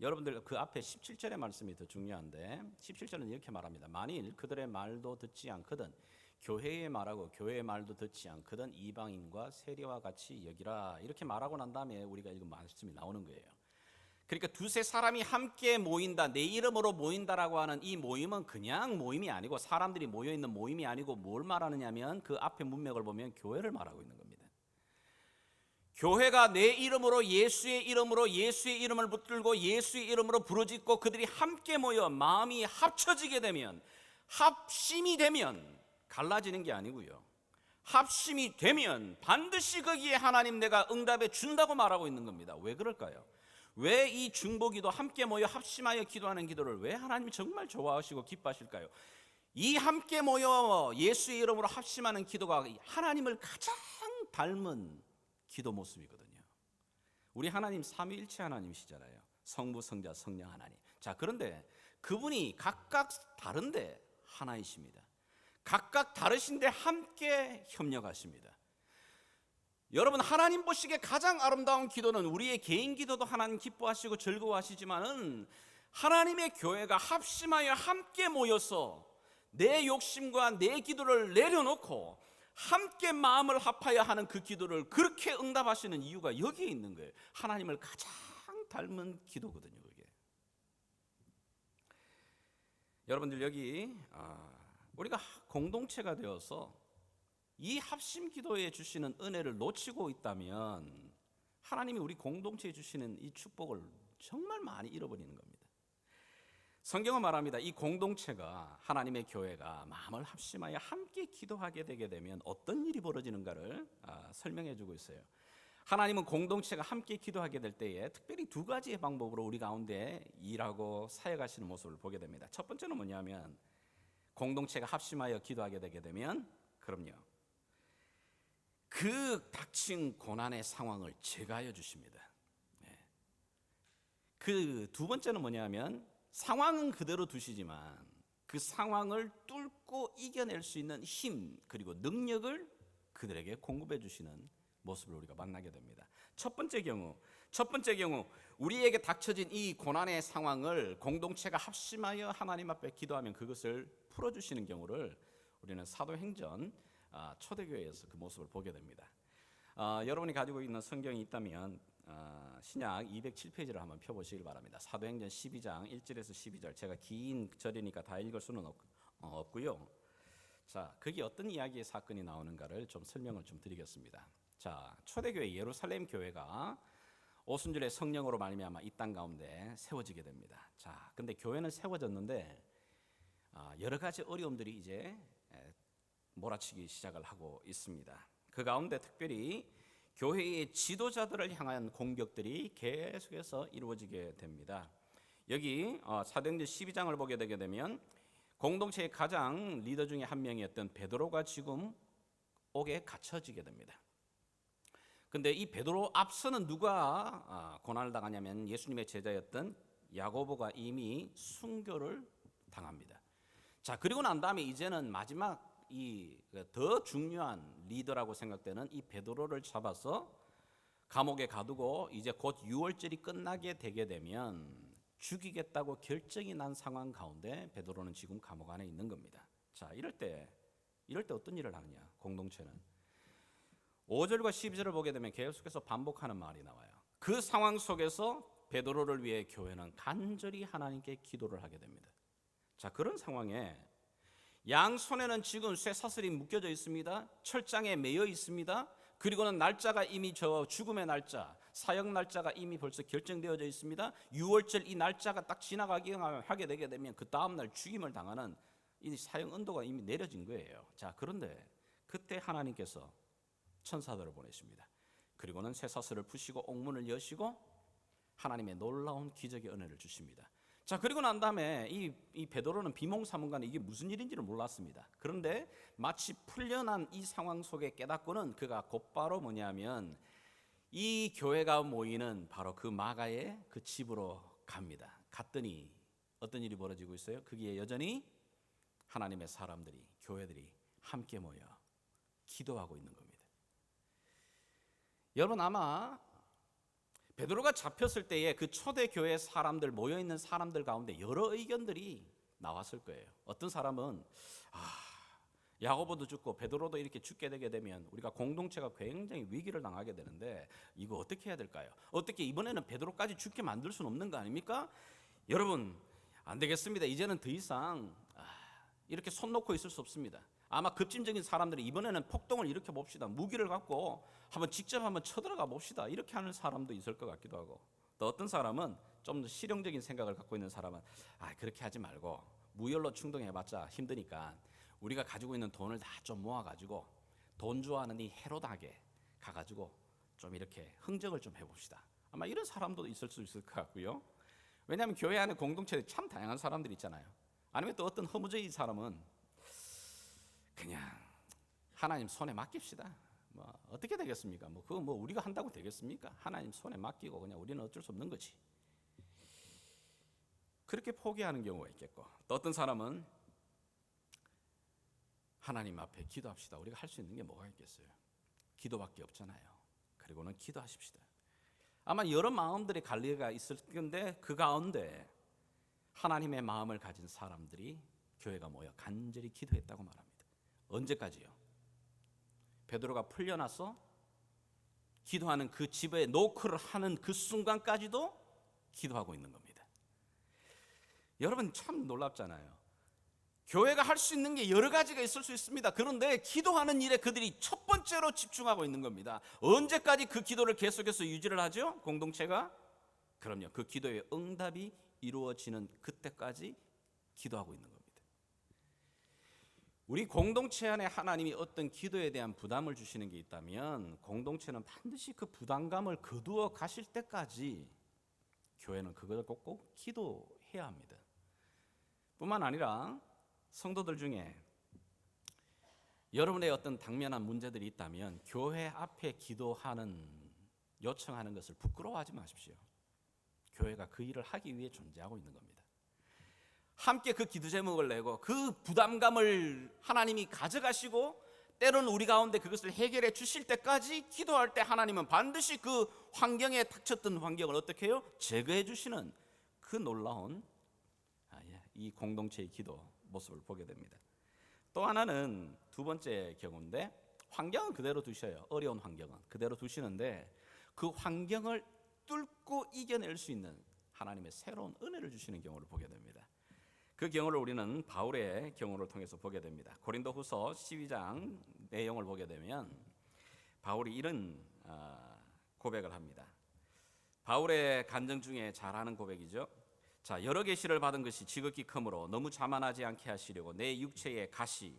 S2: 여러분들 그 앞에 17절의 말씀이 더 중요한데 17절은 이렇게 말합니다. 만일 그들의 말도 듣지 않거든 교회의 말하고 교회의 말도 듣지 않거든 이방인과 세리와 같이 여기라. 이렇게 말하고 난 다음에 우리가 읽은 말씀이 나오는 거예요. 그러니까 두세 사람이 함께 모인다, 내 이름으로 모인다라고 하는 이 모임은 그냥 모임이 아니고 사람들이 모여있는 모임이 아니고 뭘 말하느냐면 그 앞에 문맥을 보면 교회를 말하고 있는 겁니다. 교회가 내 이름으로 예수의 이름을 붙들고 예수의 이름으로 부르짖고 그들이 함께 모여 마음이 합쳐지게 되면 합심이 되면 갈라지는 게 아니고요. 합심이 되면 반드시 거기에 하나님 내가 응답해 준다고 말하고 있는 겁니다. 왜 그럴까요? 왜 이 중보기도 함께 모여 합심하여 기도하는 기도를 왜 하나님이 정말 좋아하시고 기뻐하실까요? 이 함께 모여 예수의 이름으로 합심하는 기도가 하나님을 가장 닮은 기도 모습이거든요. 우리 하나님 삼위일체 하나님이시잖아요. 성부, 성자, 성령 하나님. 그런데 그분이 각각 다른데 하나이십니다. 각각 다르신데 함께 협력하십니다. 여러분, 하나님 보시기에 가장 아름다운 기도는 우리의 개인 기도도 하나님 기뻐하시고 즐거워하시지만은 하나님의 교회가 합심하여 함께 모여서 내 욕심과 내 기도를 내려놓고 함께 마음을 합하여 하는 그 기도를 그렇게 응답하시는 이유가 여기에 있는 거예요. 하나님을 가장 닮은 기도거든요, 그게. 여러분들 여기 우리가 공동체가 되어서 이 합심 기도에 주시는 은혜를 놓치고 있다면 하나님이 우리 공동체에 주시는 이 축복을 정말 많이 잃어버리는 겁니다. 성경은 말합니다. 이 공동체가 하나님의 교회가 마음을 합심하여 함께 기도하게 되게 되면 어떤 일이 벌어지는가를 설명해 주고 있어요. 하나님은 공동체가 함께 기도하게 될 때에 특별히 두 가지의 방법으로 우리 가운데 일하고 사역하시는 모습을 보게 됩니다. 첫 번째는 뭐냐면 공동체가 합심하여 기도하게 되게 되면 그럼요, 그 닥친 고난의 상황을 제거하여 주십니다. 그 두 번째는 뭐냐면 상황은 그대로 두시지만 그 상황을 뚫고 이겨낼 수 있는 힘 그리고 능력을 그들에게 공급해 주시는 모습을 우리가 만나게 됩니다. 첫 번째 경우 우리에게 닥쳐진 이 고난의 상황을 공동체가 합심하여 하나님 앞에 기도하면 그것을 풀어주시는 경우를 우리는 사도행전 초대교회에서 그 모습을 보게 됩니다. 여러분이 가지고 있는 성경이 있다면 신약 207페이지를 한번 펴보시길 바랍니다. 사도행전 12장 1절에서 12절. 제가 긴 절이니까 다 읽을 수는 없고요. 거기 어떤 이야기의 사건이 나오는가를 좀 설명을 좀 드리겠습니다. 초대교회 예루살렘 교회가 오순절에 성령으로 말미암아 이 땅 가운데 세워지게 됩니다. 근데 교회는 세워졌는데 여러 가지 어려움들이 이제 몰아치기 시작을 하고 있습니다. 그 가운데 특별히 교회의 지도자들을 향한 공격들이 계속해서 이루어지게 됩니다. 여기 사도행전 12장을 보게 되게 되면 공동체의 가장 리더 중에 한 명이었던 베드로가 지금 옥에 갇혀지게 됩니다. 근데 이 베드로 앞서는 누가 고난을 당하냐면 예수님의 제자였던 야고보가 이미 순교를 당합니다. 자, 그리고 난 다음에 이제는 마지막 이 더 중요한 리더라고 생각되는 이 베드로를 잡아서 감옥에 가두고 이제 곧 유월절이 끝나게 되게 되면 죽이겠다고 결정이 난 상황 가운데 베드로는 지금 감옥 안에 있는 겁니다. 자, 이럴 때 어떤 일을 하느냐? 공동체는 5절과 12절을 보게 되면 계속해서 반복하는 말이 나와요. 그 상황 속에서 베드로를 위해 교회는 간절히 하나님께 기도를 하게 됩니다. 자, 그런 상황에 양손에는 지금 쇠사슬이 묶여져 있습니다. 철장에 매여 있습니다. 그리고는 날짜가 이미 저 죽음의 날짜, 사형 날짜가 이미 벌써 결정되어져 있습니다. 6월절 이 날짜가 딱 지나가게 하게 되게 되면 그 다음 날 죽임을 당하는 이 사형 언도가 이미 내려진 거예요. 자, 그런데 그때 하나님께서 천사들을 보내십니다. 그리고는 쇠사슬을 푸시고 옥문을 여시고 하나님의 놀라운 기적의 은혜를 주십니다. 자, 그리고 난 다음에 이 베드로는 비몽사몽간에 이게 무슨 일인지를 몰랐습니다. 그런데 마치 풀려난 이 상황 속에 깨닫고는 그가 곧바로 뭐냐면 이 교회가 모이는 바로 그 마가의 그 집으로 갑니다. 갔더니 어떤 일이 벌어지고 있어요? 거기에 여전히 하나님의 사람들이, 교회들이 함께 모여 기도하고 있는 겁니다. 여러분, 아마 베드로가 잡혔을 때에 그 초대교회 사람들, 모여있는 사람들 가운데 여러 의견들이 나왔을 거예요. 어떤 사람은 야고보도 죽고 베드로도 이렇게 죽게 되게 되면 우리가 공동체가 굉장히 위기를 당하게 되는데 이거 어떻게 해야 될까요? 어떻게 이번에는 베드로까지 죽게 만들 수는 없는 거 아닙니까? 여러분, 안 되겠습니다. 이제는 더 이상 이렇게 손 놓고 있을 수 없습니다. 아마 급진적인 사람들이 이번에는 폭동을 일으켜 봅시다. 무기를 갖고 직접 한번 쳐들어가 봅시다. 이렇게 하는 사람도 있을 것 같기도 하고, 또 어떤 사람은 좀 더 실용적인 생각을 갖고 있는 사람은 그렇게 하지 말고 무혈로 충동해봤자 힘드니까 우리가 가지고 있는 돈을 다 좀 모아가지고 돈 좋아하는 이 헤롯에게 가가지고 좀 이렇게 흥정을 좀 해봅시다. 아마 이런 사람도 있을 수 있을 것 같고요. 왜냐하면 교회 안에 공동체에 참 다양한 사람들이 있잖아요. 아니면 또 어떤 허무적인 사람은 그냥 하나님 손에 맡깁시다. 어떻게 되겠습니까? 그거 우리가 한다고 되겠습니까? 하나님 손에 맡기고 그냥 우리는 어쩔 수 없는 거지. 그렇게 포기하는 경우가 있겠고, 또 어떤 사람은 하나님 앞에 기도합시다. 우리가 할 수 있는 게 뭐가 있겠어요? 기도밖에 없잖아요. 그리고는 기도하십시다. 아마 여러 마음들의 갈리가 있을 텐데 그 가운데 하나님의 마음을 가진 사람들이 교회가 모여 간절히 기도했다고 말합니다. 언제까지요? 베드로가 풀려나서 기도하는 그 집에 노크를 하는 그 순간까지도 기도하고 있는 겁니다. 여러분, 참 놀랍잖아요. 교회가 할 수 있는 게 여러 가지가 있을 수 있습니다. 그런데 기도하는 일에 그들이 첫 번째로 집중하고 있는 겁니다. 언제까지 그 기도를 계속해서 유지를 하죠? 공동체가? 그럼요, 그 기도의 응답이 이루어지는 그때까지 기도하고 있는 겁니다. 우리 공동체 안에 하나님이 어떤 기도에 대한 부담을 주시는 게 있다면 공동체는 반드시 그 부담감을 거두어 가실 때까지 교회는 그걸 꼭 기도해야 합니다. 뿐만 아니라 성도들 중에 여러분의 어떤 당면한 문제들이 있다면 교회 앞에 기도하는, 요청하는 것을 부끄러워하지 마십시오. 교회가 그 일을 하기 위해 존재하고 있는 겁니다. 함께 그 기도 제목을 내고 그 부담감을 하나님이 가져가시고 때로는 우리 가운데 그것을 해결해 주실 때까지 기도할 때 하나님은 반드시 그 환경에 닥쳤던 환경을 어떻게 해요? 제거해 주시는 그 놀라운 이 공동체의 기도 모습을 보게 됩니다. 또 하나는 두 번째 경우인데, 환경은 그대로 두셔요. 어려운 환경은 그대로 두시는데 그 환경을 뚫고 이겨낼 수 있는 하나님의 새로운 은혜를 주시는 경우를 보게 됩니다. 그 경우를 우리는 바울의 경우를 통해서 보게 됩니다. 고린도후서 12장 내용을 보게 되면 바울이 이런 고백을 합니다. 바울의 간증 중에 잘하는 고백이죠. 자, 여러 계시를 받은 것이 지극히 크므로 너무 자만하지 않게 하시려고 내 육체의 가시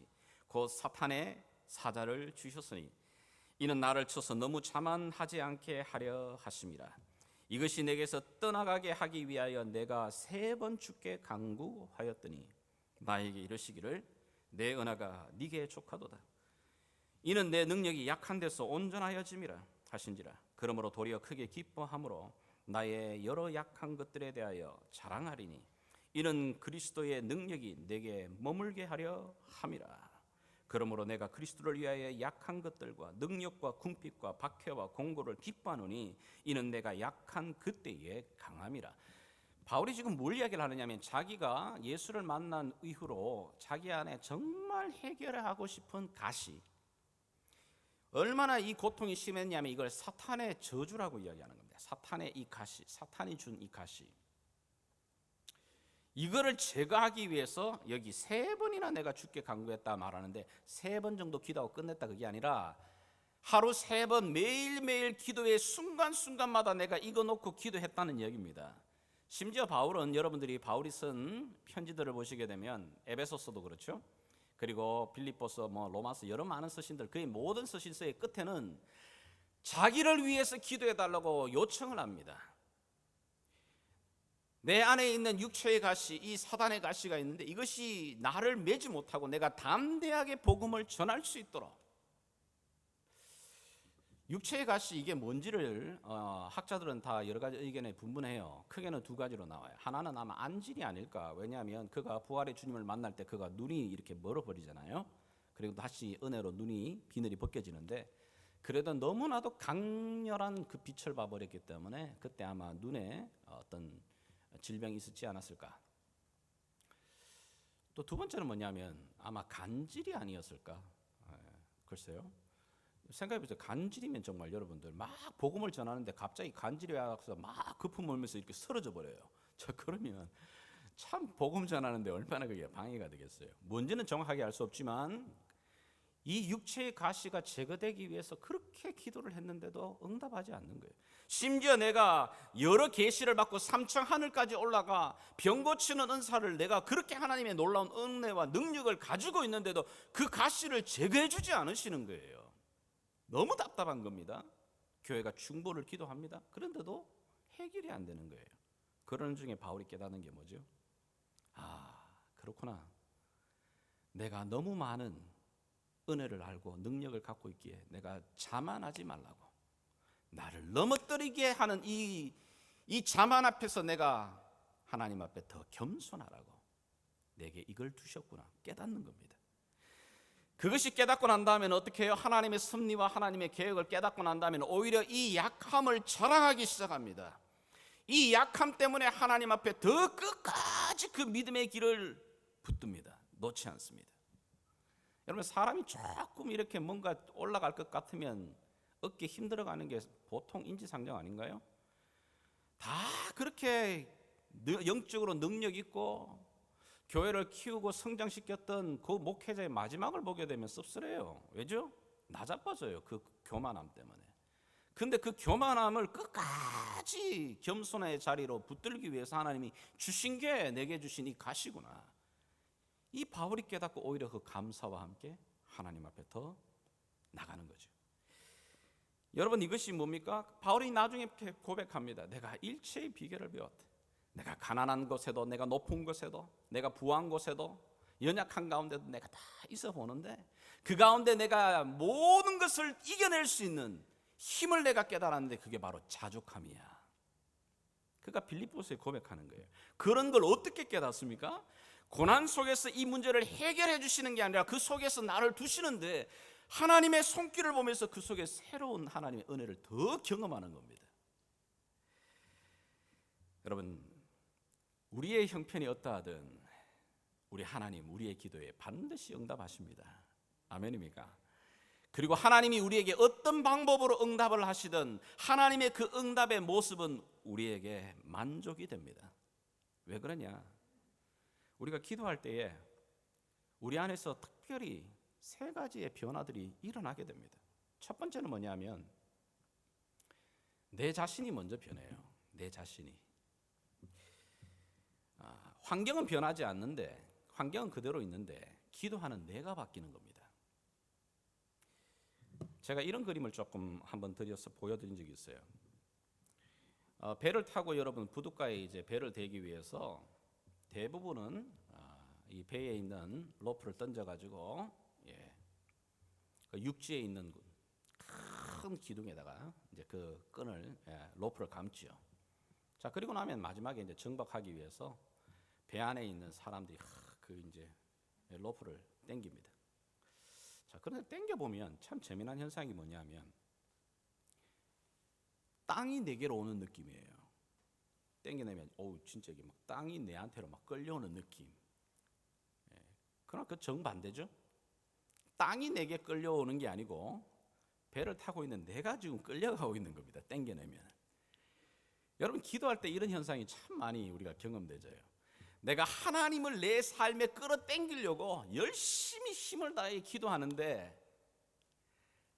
S2: 곧 사탄의 사자를 주셨으니 이는 나를 쳐서 너무 자만하지 않게 하려 하심이라. 이것이 내게서 떠나가게 하기 위하여 내가 3번 주께 간구하였더니 나에게 이르시기를 내 은혜가 네게 족하도다. 이는 내 능력이 약한 데서 온전하여짐이라 하신지라. 그러므로 도리어 크게 기뻐함으로 나의 여러 약한 것들에 대하여 자랑하리니 이는 그리스도의 능력이 내게 머물게 하려 함이라. 그러므로 내가 그리스도를 위하여 약한 것들과 능력과 궁핍과 박해와 공고를 기뻐하노니 이는 내가 약한 그때에 강함이라. 바울이 지금 뭘 이야기를 하느냐면 자기가 예수를 만난 이후로 자기 안에 정말 해결하고 싶은 가시, 얼마나 이 고통이 심했냐면 이걸 사탄의 저주라고 이야기하는 겁니다. 사탄의 이 가시, 사탄이 준 이 가시, 이거를 제거하기 위해서 여기 3번이나 내가 주께 간구했다 말하는데 3번 정도 기도하고 끝냈다 그게 아니라 하루 3번 매일매일 기도의 순간순간마다 내가 이거 놓고 기도했다는 얘기입니다. 심지어 바울은 여러분들이 바울이 쓴 편지들을 보시게 되면 에베소서도 그렇죠. 그리고 빌립보서, 로마서 여러 많은 서신들 거의 모든 서신서의 끝에는 자기를 위해서 기도해 달라고 요청을 합니다. 내 안에 있는 육체의 가시, 이 사단의 가시가 있는데 이것이 나를 매지 못하고 내가 담대하게 복음을 전할 수 있도록. 육체의 가시 이게 뭔지를 학자들은 다 여러 가지 의견에 분분해요. 크게는 2가지로 나와요. 하나는 아마 안질이 아닐까. 왜냐하면 그가 부활의 주님을 만날 때 그가 눈이 이렇게 멀어버리잖아요. 그리고 다시 은혜로 눈이 비늘이 벗겨지는데 그래도 너무나도 강렬한 그 빛을 봐버렸기 때문에 그때 아마 눈에 어떤 질병이 있었지 않았을까. 또 2번째는 뭐냐면 아마 간질이 아니었을까. 글쎄요. 생각해보세요. 간질이면 정말 여러분들 막 복음을 전하는데 갑자기 간질이 와서 막 거품 몰면서 이렇게 쓰러져 버려요. 저 그러면 참 복음 전하는데 얼마나 그게 방해가 되겠어요. 뭔지는 정확하게 알 수 없지만 이 육체의 가시가 제거되기 위해서 그렇게 기도를 했는데도 응답하지 않는 거예요. 심지어 내가 여러 계시를 받고 3층 하늘까지 올라가 병 고치는 은사를 내가 그렇게 하나님의 놀라운 은혜와 능력을 가지고 있는데도 그 가시를 제거해 주지 않으시는 거예요. 너무 답답한 겁니다. 교회가 중보를 기도합니다. 그런데도 해결이 안 되는 거예요. 그러는 중에 바울이 깨닫는 게 뭐죠? 아, 그렇구나. 내가 너무 많은 은혜를 알고 능력을 갖고 있기에 내가 자만하지 말라고, 나를 넘어뜨리게 하는 이 자만 앞에서 내가 하나님 앞에 더 겸손하라고 내게 이걸 두셨구나 깨닫는 겁니다. 그것이 깨닫고 난 다음에는 어떻게 해요? 하나님의 섭리와 하나님의 계획을 깨닫고 난 다음에는 오히려 이 약함을 자랑하기 시작합니다. 이 약함 때문에 하나님 앞에 더 끝까지 그 믿음의 길을 붙듭니다. 놓지 않습니다. 여러분, 사람이 조금 이렇게 뭔가 올라갈 것 같으면 어깨 힘들어가는 게 보통 인지상정 아닌가요? 다 그렇게 영적으로 능력 있고 교회를 키우고 성장시켰던 그 목회자의 마지막을 보게 되면 씁쓸해요. 왜죠? 나자빠져요. 그 교만함 때문에. 근데 그 교만함을 끝까지 겸손의 자리로 붙들기 위해서 하나님이 주신 게 내게 주신 이 가시구나. 이 바울이 깨닫고 오히려 그 감사와 함께 하나님 앞에 더 나가는 거죠. 여러분, 이것이 뭡니까? 바울이 나중에 고백합니다. 내가 일체의 비결을 배웠다. 내가 가난한 곳에도, 내가 높은 곳에도, 내가 부한 곳에도, 연약한 가운데도 내가 다 있어 보는데 그 가운데 내가 모든 것을 이겨낼 수 있는 힘을 내가 깨달았는데 그게 바로 자족함이야. 그가 빌립보서에 고백하는 거예요. 그런 걸 어떻게 깨닫습니까? 고난 속에서 이 문제를 해결해 주시는 게 아니라 그 속에서 나를 두시는데 하나님의 손길을 보면서 그 속에 새로운 하나님의 은혜를 더 경험하는 겁니다. 여러분, 우리의 형편이 어떠하든 우리 하나님 우리의 기도에 반드시 응답하십니다. 아멘입니까? 그리고 하나님이 우리에게 어떤 방법으로 응답을 하시든 하나님의 그 응답의 모습은 우리에게 만족이 됩니다. 왜 그러냐? 우리가 기도할 때에 우리 안에서 특별히 3가지의 변화들이 일어나게 됩니다. 첫 번째는 뭐냐면 내 자신이 먼저 변해요. 내 자신이. 환경은 변하지 않는데, 환경은 그대로 있는데 기도하는 내가 바뀌는 겁니다. 제가 이런 그림을 조금 한번 드려서 보여드린 적이 있어요. 배를 타고 여러분 부둣가에 이제 배를 대기 위해서 대부분은 이 배에 있는 로프를 던져가지고 그 육지에 있는 큰 기둥에다가 이제 그 끈을 로프를 감지요. 자, 그리고 나면 마지막에 이제 정박하기 위해서 배 안에 있는 사람들이 그 이제 로프를 당깁니다. 자, 그런데 당겨 보면 참 재미난 현상이 뭐냐면 땅이 내게로 오는 느낌이에요. 당겨내면 진짜 이게 막 땅이 내한테로 막 끌려오는 느낌. 그러나 그 정반대죠. 땅이 내게 끌려오는 게 아니고 배를 타고 있는 내가 지금 끌려가고 있는 겁니다. 당겨내면. 여러분 기도할 때 이런 현상이 참 많이 우리가 경험되져요. 내가 하나님을 내 삶에 끌어당기려고 열심히 힘을 다해 기도하는데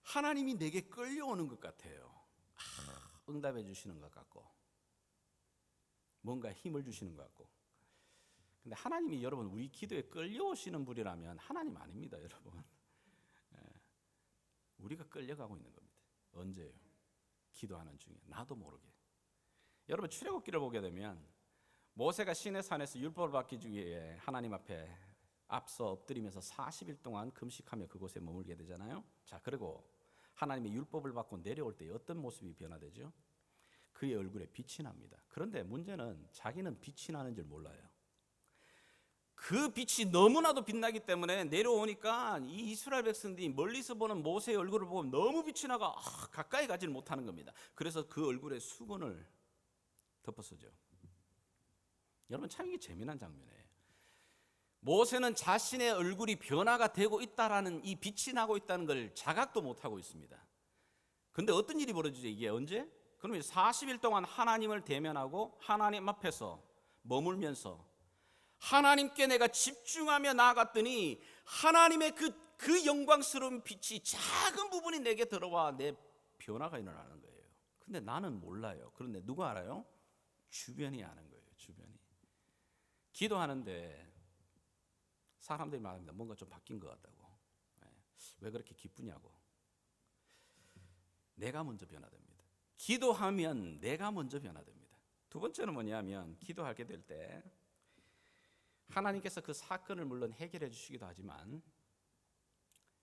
S2: 하나님이 내게 끌려오는 것 같아요. 응답해 주시는 것 같고 뭔가 힘을 주시는 것 같고. 근데 하나님이 여러분 우리 기도에 끌려오시는 분이라면 하나님 아닙니다, 여러분. 우리가 끌려가고 있는 겁니다. 언제요? 기도하는 중에 나도 모르게. 여러분 출애굽기를 보게 되면 모세가 시내산에서 율법을 받기 위해 하나님 앞에 앞서 엎드리면서 40일 동안 금식하며 그곳에 머물게 되잖아요. 자, 그리고 하나님의 율법을 받고 내려올 때 어떤 모습이 변화되죠? 그의 얼굴에 빛이 납니다. 그런데 문제는 자기는 빛이 나는 줄 몰라요. 그 빛이 너무나도 빛나기 때문에 내려오니까 이 이스라엘 백성들이 멀리서 보는 모세의 얼굴을 보면 너무 빛이 나가 가까이 가지를 못하는 겁니다. 그래서 그 얼굴에 수건을 덮었어죠. 여러분 참 이게 재미난 장면이에요. 모세는 자신의 얼굴이 변화가 되고 있다라는 이 빛이 나고 있다는 걸 자각도 못하고 있습니다. 그런데 어떤 일이 벌어지죠? 이게 언제? 그러면 40일 동안 하나님을 대면하고 하나님 앞에서 머물면서 하나님께 내가 집중하며 나아갔더니 하나님의 그 영광스러운 빛이 작은 부분이 내게 들어와 내 변화가 일어나는 거예요. 근데 나는 몰라요. 그런데 누가 알아요? 주변이 아는 거예요. 주변이. 기도하는데 사람들이 말합니다. 뭔가 좀 바뀐 것 같다고. 왜 그렇게 기쁘냐고. 내가 먼저 변화됩니다. 기도하면 내가 먼저 변화됩니다. 두 번째는 뭐냐면 기도하게 될 때 하나님께서 그 사건을 물론 해결해 주시기도 하지만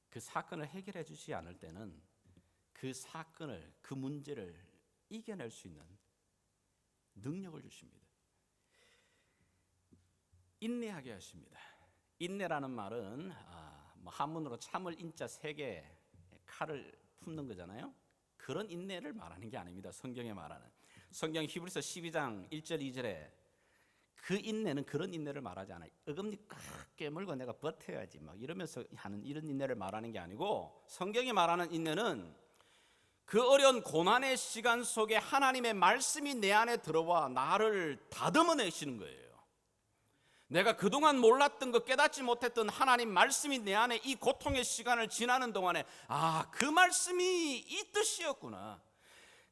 S2: 그 사건을 해결해 주시지 않을 때는 그 사건을 그 문제를 이겨낼 수 있는 능력을 주십니다. 인내하게 하십니다. 인내라는 말은 한문으로 참을 인자 3개 칼을 품는 거잖아요. 그런 인내를 말하는 게 아닙니다. 성경에 말하는 성경 히브리서 12장 1절 2절에 그 인내는 그런 인내를 말하지 않아요. 어금니 꽉 깨물고 내가 버텨야지 막 이러면서 하는 이런 인내를 말하는 게 아니고 성경이 말하는 인내는 그 어려운 고난의 시간 속에 하나님의 말씀이 내 안에 들어와 나를 다듬어내시는 거예요. 내가 그동안 몰랐던 것, 깨닫지 못했던 하나님 말씀이 내 안에 이 고통의 시간을 지나는 동안에 그 말씀이 이 뜻이었구나.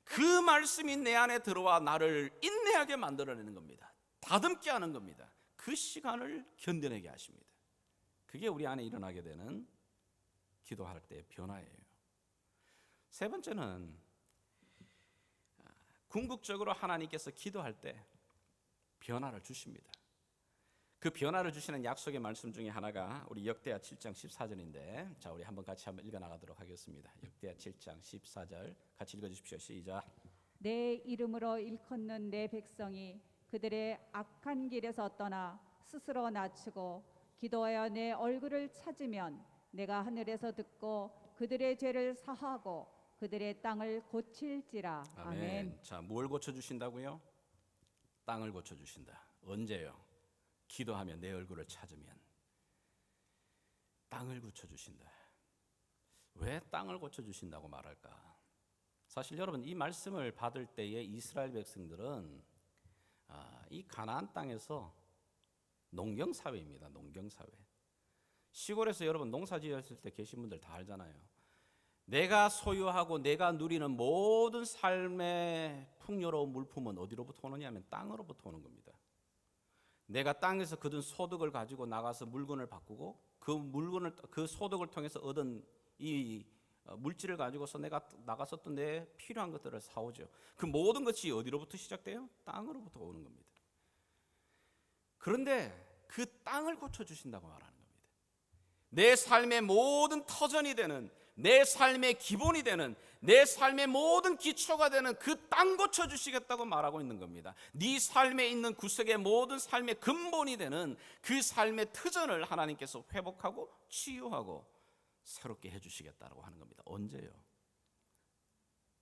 S2: 그 말씀이 내 안에 들어와 나를 인내하게 만들어내는 겁니다. 다듬게 하는 겁니다. 그 시간을 견뎌내게 하십니다. 그게 우리 안에 일어나게 되는 기도할 때의 변화예요. 세 번째는 궁극적으로 하나님께서 기도할 때 변화를 주십니다. 그 변화를 주시는 약속의 말씀 중에 하나가 우리 역대하 7장 14절인데 자, 우리 같이 한번 읽어 나가도록 하겠습니다. 역대하 7장 14절 같이 읽어 주십시오. 시작.
S6: 내 이름으로 일컫는 내 백성이 그들의 악한 길에서 떠나 스스로 낮추고 기도하여 내 얼굴을 찾으면 내가 하늘에서 듣고 그들의 죄를 사하고 그들의 땅을 고칠지라. 아멘.
S2: 자, 뭘 고쳐 주신다고요? 땅을 고쳐 주신다. 언제요? 기도하며 내 얼굴을 찾으면 땅을 고쳐 주신다. 왜 땅을 고쳐 주신다고 말할까? 사실 여러분 이 말씀을 받을 때에 이스라엘 백성들은 이 가나안 땅에서 농경 사회입니다. 농경 사회. 시골에서 여러분 농사 지었을 때 계신 분들 다 알잖아요. 내가 소유하고 내가 누리는 모든 삶의 풍요로운 물품은 어디로부터 오느냐면 땅으로부터 오는 겁니다. 내가 땅에서 거둔 소득을 가지고 나가서 물건을 바꾸고 그 소득을 통해서 얻은 이 물질을 가지고서 내가 나가서 또 내 필요한 것들을 사오죠. 그 모든 것이 어디로부터 시작돼요? 땅으로부터 오는 겁니다. 그런데 그 땅을 고쳐주신다고 말하는 겁니다. 내 삶의 모든 터전이 되는, 내 삶의 기본이 되는, 내 삶의 모든 기초가 되는 그 땅 고쳐주시겠다고 말하고 있는 겁니다. 네 삶에 있는 구석의 모든 삶의 근본이 되는 그 삶의 터전을 하나님께서 회복하고 치유하고 새롭게 해주시겠다고 하는 겁니다. 언제요?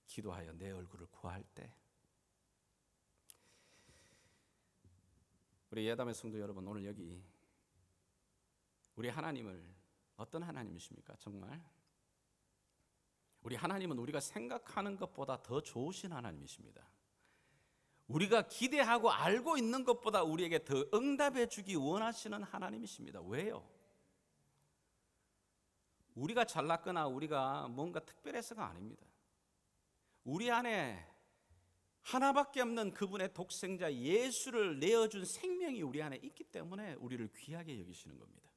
S2: 기도하여 내 얼굴을 구할 때. 우리 예담의 성도 여러분, 오늘 여기 우리 하나님을 어떤 하나님이십니까? 정말 우리 하나님은 우리가 생각하는 것보다 더 좋으신 하나님이십니다. 우리가 기대하고 알고 있는 것보다 우리에게 더 응답해 주기 원하시는 하나님이십니다. 왜요? 우리가 잘났거나 우리가 뭔가 특별해서가 아닙니다. 우리 안에 하나밖에 없는 그분의 독생자 예수를 내어준 생명이 우리 안에 있기 때문에 우리를 귀하게 여기시는 겁니다.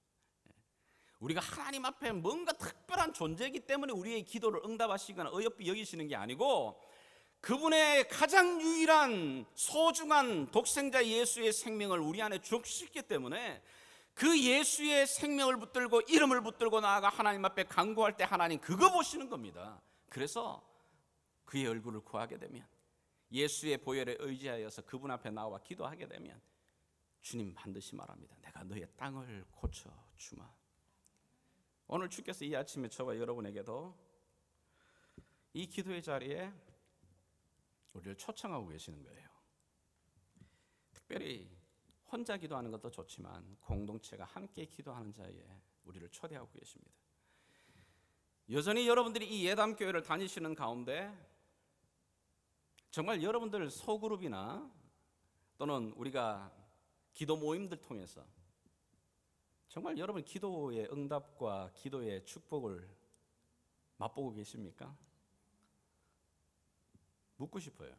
S2: 우리가 하나님 앞에 뭔가 특별한 존재이기 때문에 우리의 기도를 응답하시거나 어여삐 여기시는 게 아니고, 그분의 가장 유일한 소중한 독생자 예수의 생명을 우리 안에 주셨기 때문에 그 예수의 생명을 붙들고 이름을 붙들고 나아가 하나님 앞에 간구할 때 하나님 그거 보시는 겁니다. 그래서 그의 얼굴을 구하게 되면, 예수의 보혈에 의지하여서 그분 앞에 나와 기도하게 되면 주님 반드시 말합니다. 내가 너의 땅을 고쳐주마. 오늘 주께서 이 아침에 저와 여러분에게도 이 기도의 자리에 우리를 초청하고 계시는 거예요. 특별히 혼자 기도하는 것도 좋지만 공동체가 함께 기도하는 자리에 우리를 초대하고 계십니다. 여전히 여러분들이 이 예담교회를 다니시는 가운데 정말 여러분들 소그룹이나 또는 우리가 기도 모임들 통해서 정말 여러분 기도의 응답과 기도의 축복을 맛보고 계십니까? 묻고 싶어요.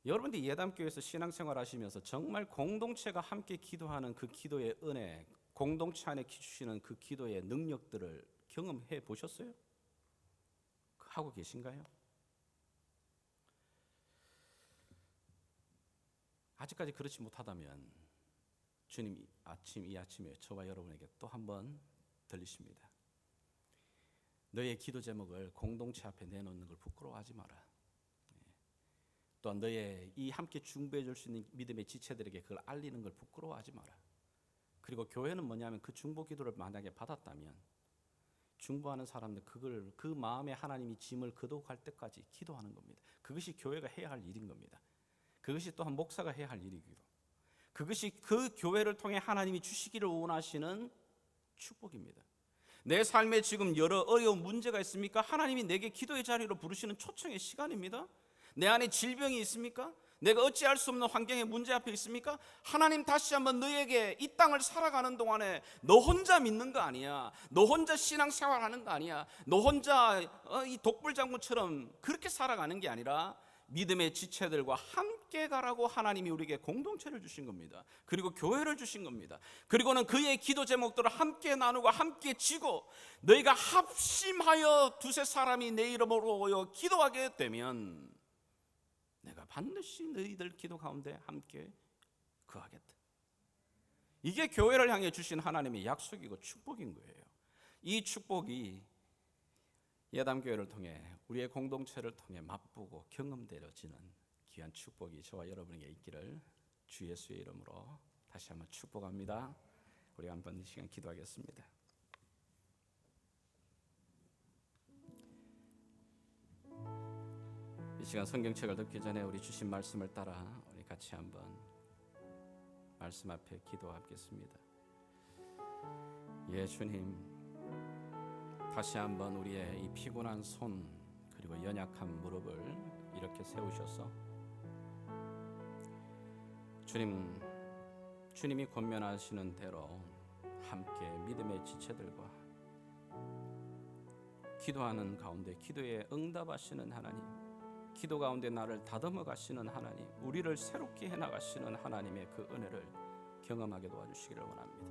S2: 여러분들이 예담교회에서 신앙생활 하시면서 정말 공동체가 함께 기도하는 그 기도의 은혜, 공동체 안에 주시는 그 기도의 능력들을 경험해 보셨어요? 하고 계신가요? 아직까지 그렇지 못하다면 주님 이 아침에 저와 여러분에게 또 한번 들리십니다. 너의 기도 제목을 공동체 앞에 내놓는 걸 부끄러워하지 마라. 또한 너의 이 함께 중보해 줄 수 있는 믿음의 지체들에게 그걸 알리는 걸 부끄러워하지 마라. 그리고 교회는 뭐냐면 그 중보 기도를 만약에 받았다면 중보하는 사람들 그 마음에 하나님이 짐을 거두갈 때까지 기도하는 겁니다. 그것이 교회가 해야 할 일인 겁니다. 그것이 또한 목사가 해야 할 일이기도, 그것이 그 교회를 통해 하나님이 주시기를 원하시는 축복입니다. 내 삶에 지금 여러 어려운 문제가 있습니까? 하나님이 내게 기도의 자리로 부르시는 초청의 시간입니다. 내 안에 질병이 있습니까? 내가 어찌할 수 없는 환경의 문제 앞에 있습니까? 하나님 다시 한번 너에게 이 땅을 살아가는 동안에 너 혼자 믿는 거 아니야, 너 혼자 신앙생활하는 거 아니야, 너 혼자 이 독불장군처럼 그렇게 살아가는 게 아니라 믿음의 지체들과 함께 가라고 하나님이 우리에게 공동체를 주신 겁니다. 그리고 교회를 주신 겁니다. 그리고는 그의 기도 제목들을 함께 나누고 함께 지고 너희가 합심하여 두세 사람이 내 이름으로 모여 기도하게 되면 내가 반드시 너희들 기도 가운데 함께 거하겠다. 이게 교회를 향해 주신 하나님의 약속이고 축복인 거예요. 이 축복이 예담교회를 통해 우리의 공동체를 통해 맛보고 경험되어지는 귀한 축복이 저와 여러분에게 있기를 주 예수의 이름으로 다시 한번 축복합니다. 우리 한번 이 시간 기도하겠습니다. 이 시간 성경책을 듣기 전에 우리 주신 말씀을 따라 우리 같이 한번 말씀 앞에 기도하겠습니다. 예, 주님, 다시 한번 우리의 이 피곤한 손 그리고 연약한 무릎을 이렇게 세우셔서 주님이 권면하시는 대로 함께 믿음의 지체들과 기도하는 가운데 기도에 응답하시는 하나님, 기도 가운데 나를 다듬어 가시는 하나님, 우리를 새롭게 해 나가시는 하나님의 그 은혜를 경험하게 도와주시기를 원합니다.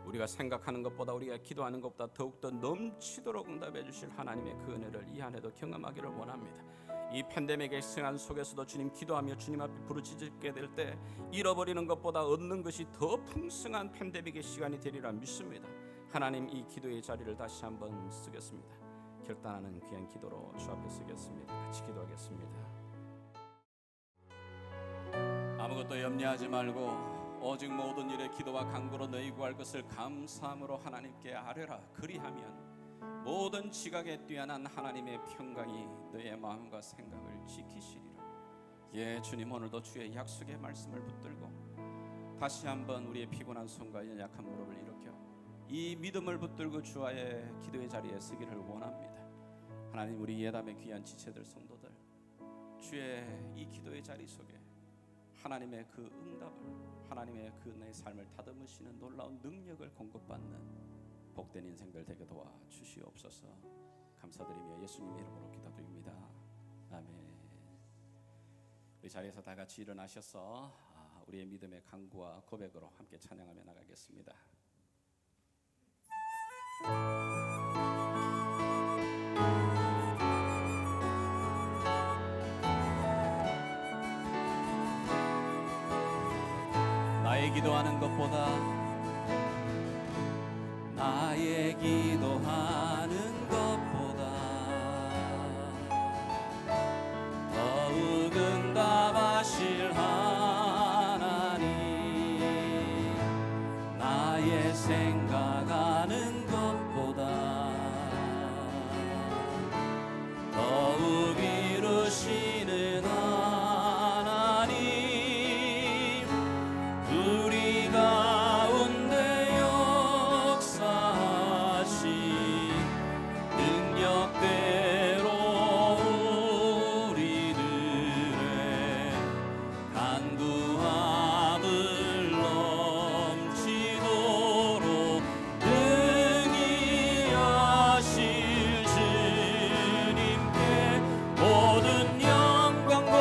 S2: 우리가 생각하는 것보다, 우리가 기도하는 것보다 더욱더 넘치도록 응답해 주실 하나님의 그 은혜를 이 안에도 경험하기를 원합니다. 이 팬데믹의 시간 속에서도 주님 기도하며 주님 앞에 부르짖게 될 때 잃어버리는 것보다 얻는 것이 더 풍성한 팬데믹의 시간이 되리라 믿습니다. 하나님, 이 기도의 자리를 다시 한번 쓰겠습니다. 결단하는 귀한 기도로 주 앞에 쓰겠습니다. 같이 기도하겠습니다. 아무것도 염려하지 말고 오직 모든 일에 기도와 간구로 너희 구할 것을 감사함으로 하나님께 아뢰라. 그리하면 모든 지각에 뛰어난 하나님의 평강이 너의 마음과 생각을 지키시리라. 예, 주님, 오늘도 주의 약속의 말씀을 붙들고 다시 한번 우리의 피곤한 손과 연약한 무릎을 일으켜 이 믿음을 붙들고 주와의 기도의 자리에 서기를 원합니다. 하나님, 우리 예담의 귀한 지체들 성도들, 주의 이 기도의 자리 속에 하나님의 그 응답을, 하나님의 그 내 삶을 다듬으시는 놀라운 능력을 공급받는 복된 인생들 되게 도와주시옵소서. 감사드리며 예수님의 이름으로 기도드립니다. 아멘. 우리 자리에서 다 같이 일어나셔서 우리의 믿음의 간구와 고백으로 함께 찬양하며 나가겠습니다. 나의 기도하는 것보다, 나의 기도하는 것보다 더욱 응답하실 하나님, 나의 생각하는 것보다 더욱 이루시는 하나님, 우리 가운데 역사하신 능력대로 우리들의 간구함을 넘치도록 능히 하실 주님께 모든 영광과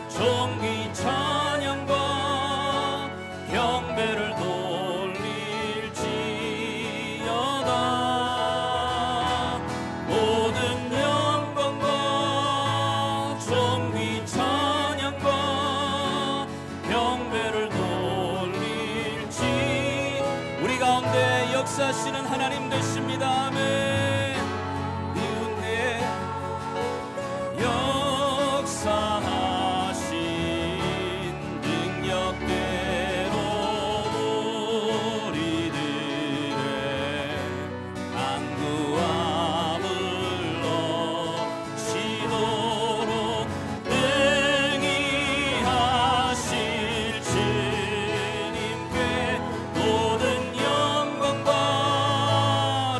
S2: 존귀 찬양과 경배를 돌릴지어다. 모든 영광과 존귀 찬양과 경배를 돌릴지. 우리 가운데 역사하시는 하나님 되십니다. 아멘. 이운데 역사하신 능력대로 우리들의 간구함을 넘치도록 능히 하실 주님께 모든 영광과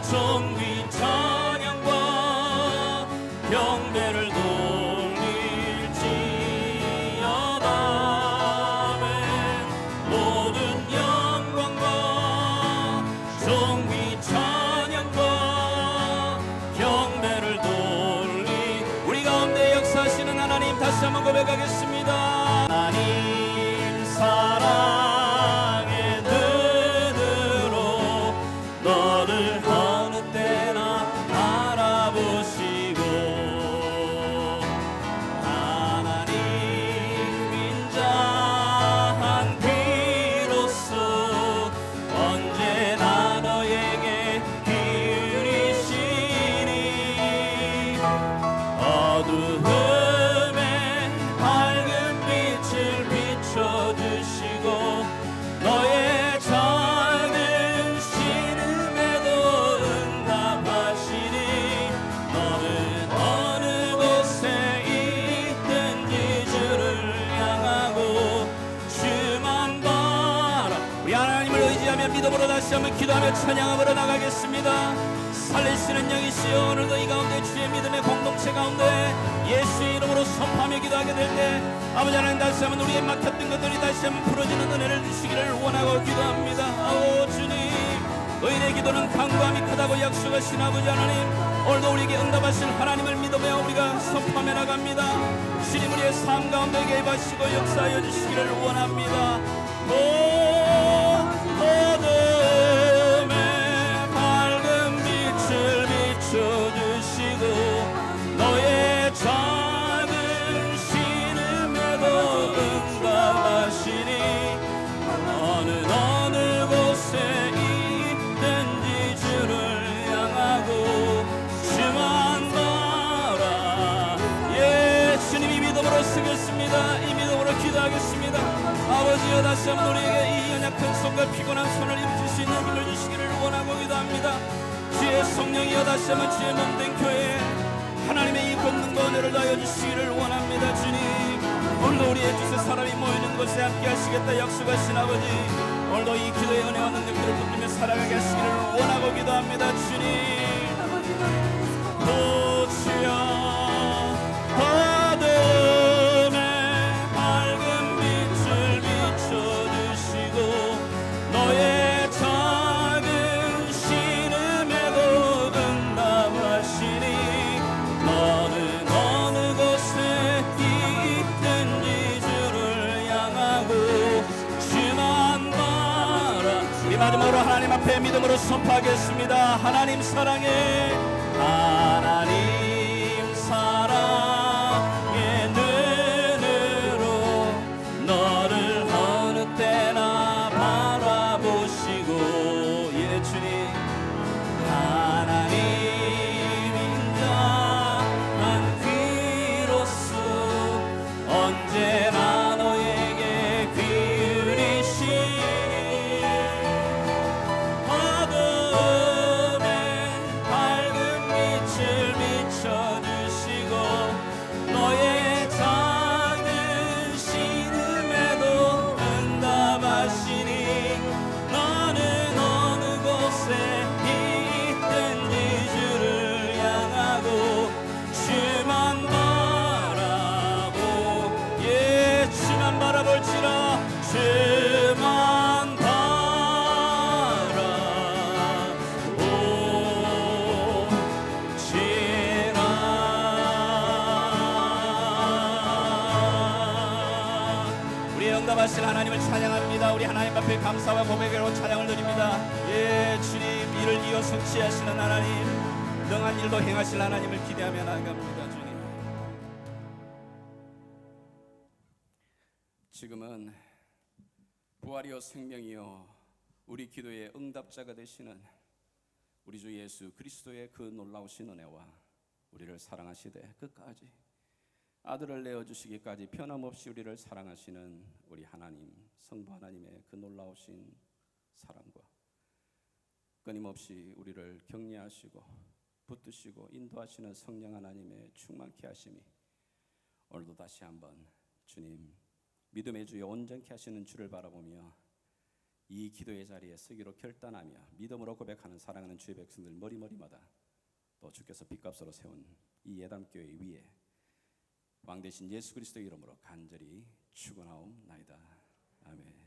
S2: 존귀 찬양과 경배를 돌릴지어다. 아멘. 모든 영광과 존귀 찬양과 경배를 돌리. 우리 가운데 역사하시는 하나님 다시 한번 고백하겠습니다. 하나님 사랑의 눈으로 너를 어느 때나 바라보시고 하나님 인자한 비로소 언제나 너에게 기울이시니 어두움에 밝은 빛을 비춰주시고 너의 작은 신음에도 응답하시니 너는 어느 곳에 있든지 주를 향하고 주만 바라. 우리 하나님을 의지하며 믿음으로 다시 한번 기도하며 찬양하러 나가겠습니다. 살리시는 영이시여, 오늘도 이 가운데 주의 믿음의 공동체 가운데 예수의 이름으로 선포하며 기도하게 될 때 아버지 하나님, 다시 한번 우리의 막혔던 것들이 다시 한번 풀어지는 은혜를 주시기를 원하고 기도합니다. 아오 주님, 의인의 기도는 간구함이 크다고 약속하신 아버지 하나님, 오늘도 우리에게 응답하실 하나님을 믿으며 우리가 선포하며 나갑니다. 주님 우리의 삶 가운데 개입하시고 역사하여 주시기를 원합니다. 어둠에 밝은 빛을 비춰주시고 너의 작은 신음에도 응답하시니 어느 곳에 있든지 주를 향하고 주만 바라. 예, 주님이 믿음으로 쓰겠습니다. 이 믿음으로 기도하겠습니다. 아버지여, 다시 한번 우리에게 이 연약한 손과 피곤한 손을 일으킬 수 있는 힘을 주시기를 원하고 기도합니다. 주의 성령이여, 다시 한번 주의 몸된 교회에 하나님의 이 권능과 은혜를 다하여 주시기를 원합니다. 주님, 오늘도 우리의 주세 사람이 모이는 곳에 함께 하시겠다 약속하신 아버지, 오늘도 이 기도의 은혜와 능력들을 붙들며 살아가게 하시기를 원하고 기도합니다. 주님, 주여, 어둠에 밝은 빛을 비춰주시고 너의 작은 신음에도 응답하시니 너는 어느 곳에 있든지 주를 향하고 주만 바라. 우리 마지막으로 하나님 앞에 믿음으로 선포하겠습니다. 하나님 사랑해, 하나님 사랑의 눈으로 너를 어느 때나 바라보시고, 예 주님, 하나님 인자한 귀로서 언제나 너에게 귀리시니 어둠에 밝은 빛을 비춰주시고 너의 작은 신음에도 응답하시니 너는 어느 곳에 있든지 주를 향하고 주만 바라보. 예, 주만 바라볼지라. 주만 우리의 응답하실 하나님을 찬양합니다. 우리 하나님 앞에 감사와 고백으로 찬양을 드립니다. 예, 주님, 이를 이어 성취하시는 하나님, 능한 일도 행하실 하나님을 기대하며 나아갑니다. 주님, 지금은 부활이요 생명이요 우리 기도의 응답자가 되시는 우리 주 예수 그리스도의 그 놀라우신 은혜와 우리를 사랑하시되 끝까지 아들을 내어주시기까지 변함없이 우리를 사랑하시는 우리 하나님, 성부 하나님의 그 놀라우신 사랑과 끊임없이 우리를 격려하시고 붙드시고 인도하시는 성령 하나님의 충만케 하심이 오늘도 다시 한번 주님, 믿음의 주여 온전케 하시는 주를 바라보며 이 기도의 자리에 서기로 결단하며 믿음으로 고백하는 사랑하는 주의 백성들 머리머리마다 또 주께서 빚값으로 세운 이 예담교회 위에 왕 대신 예수 그리스도의 이름으로 간절히 축원하옵나이다. 아멘.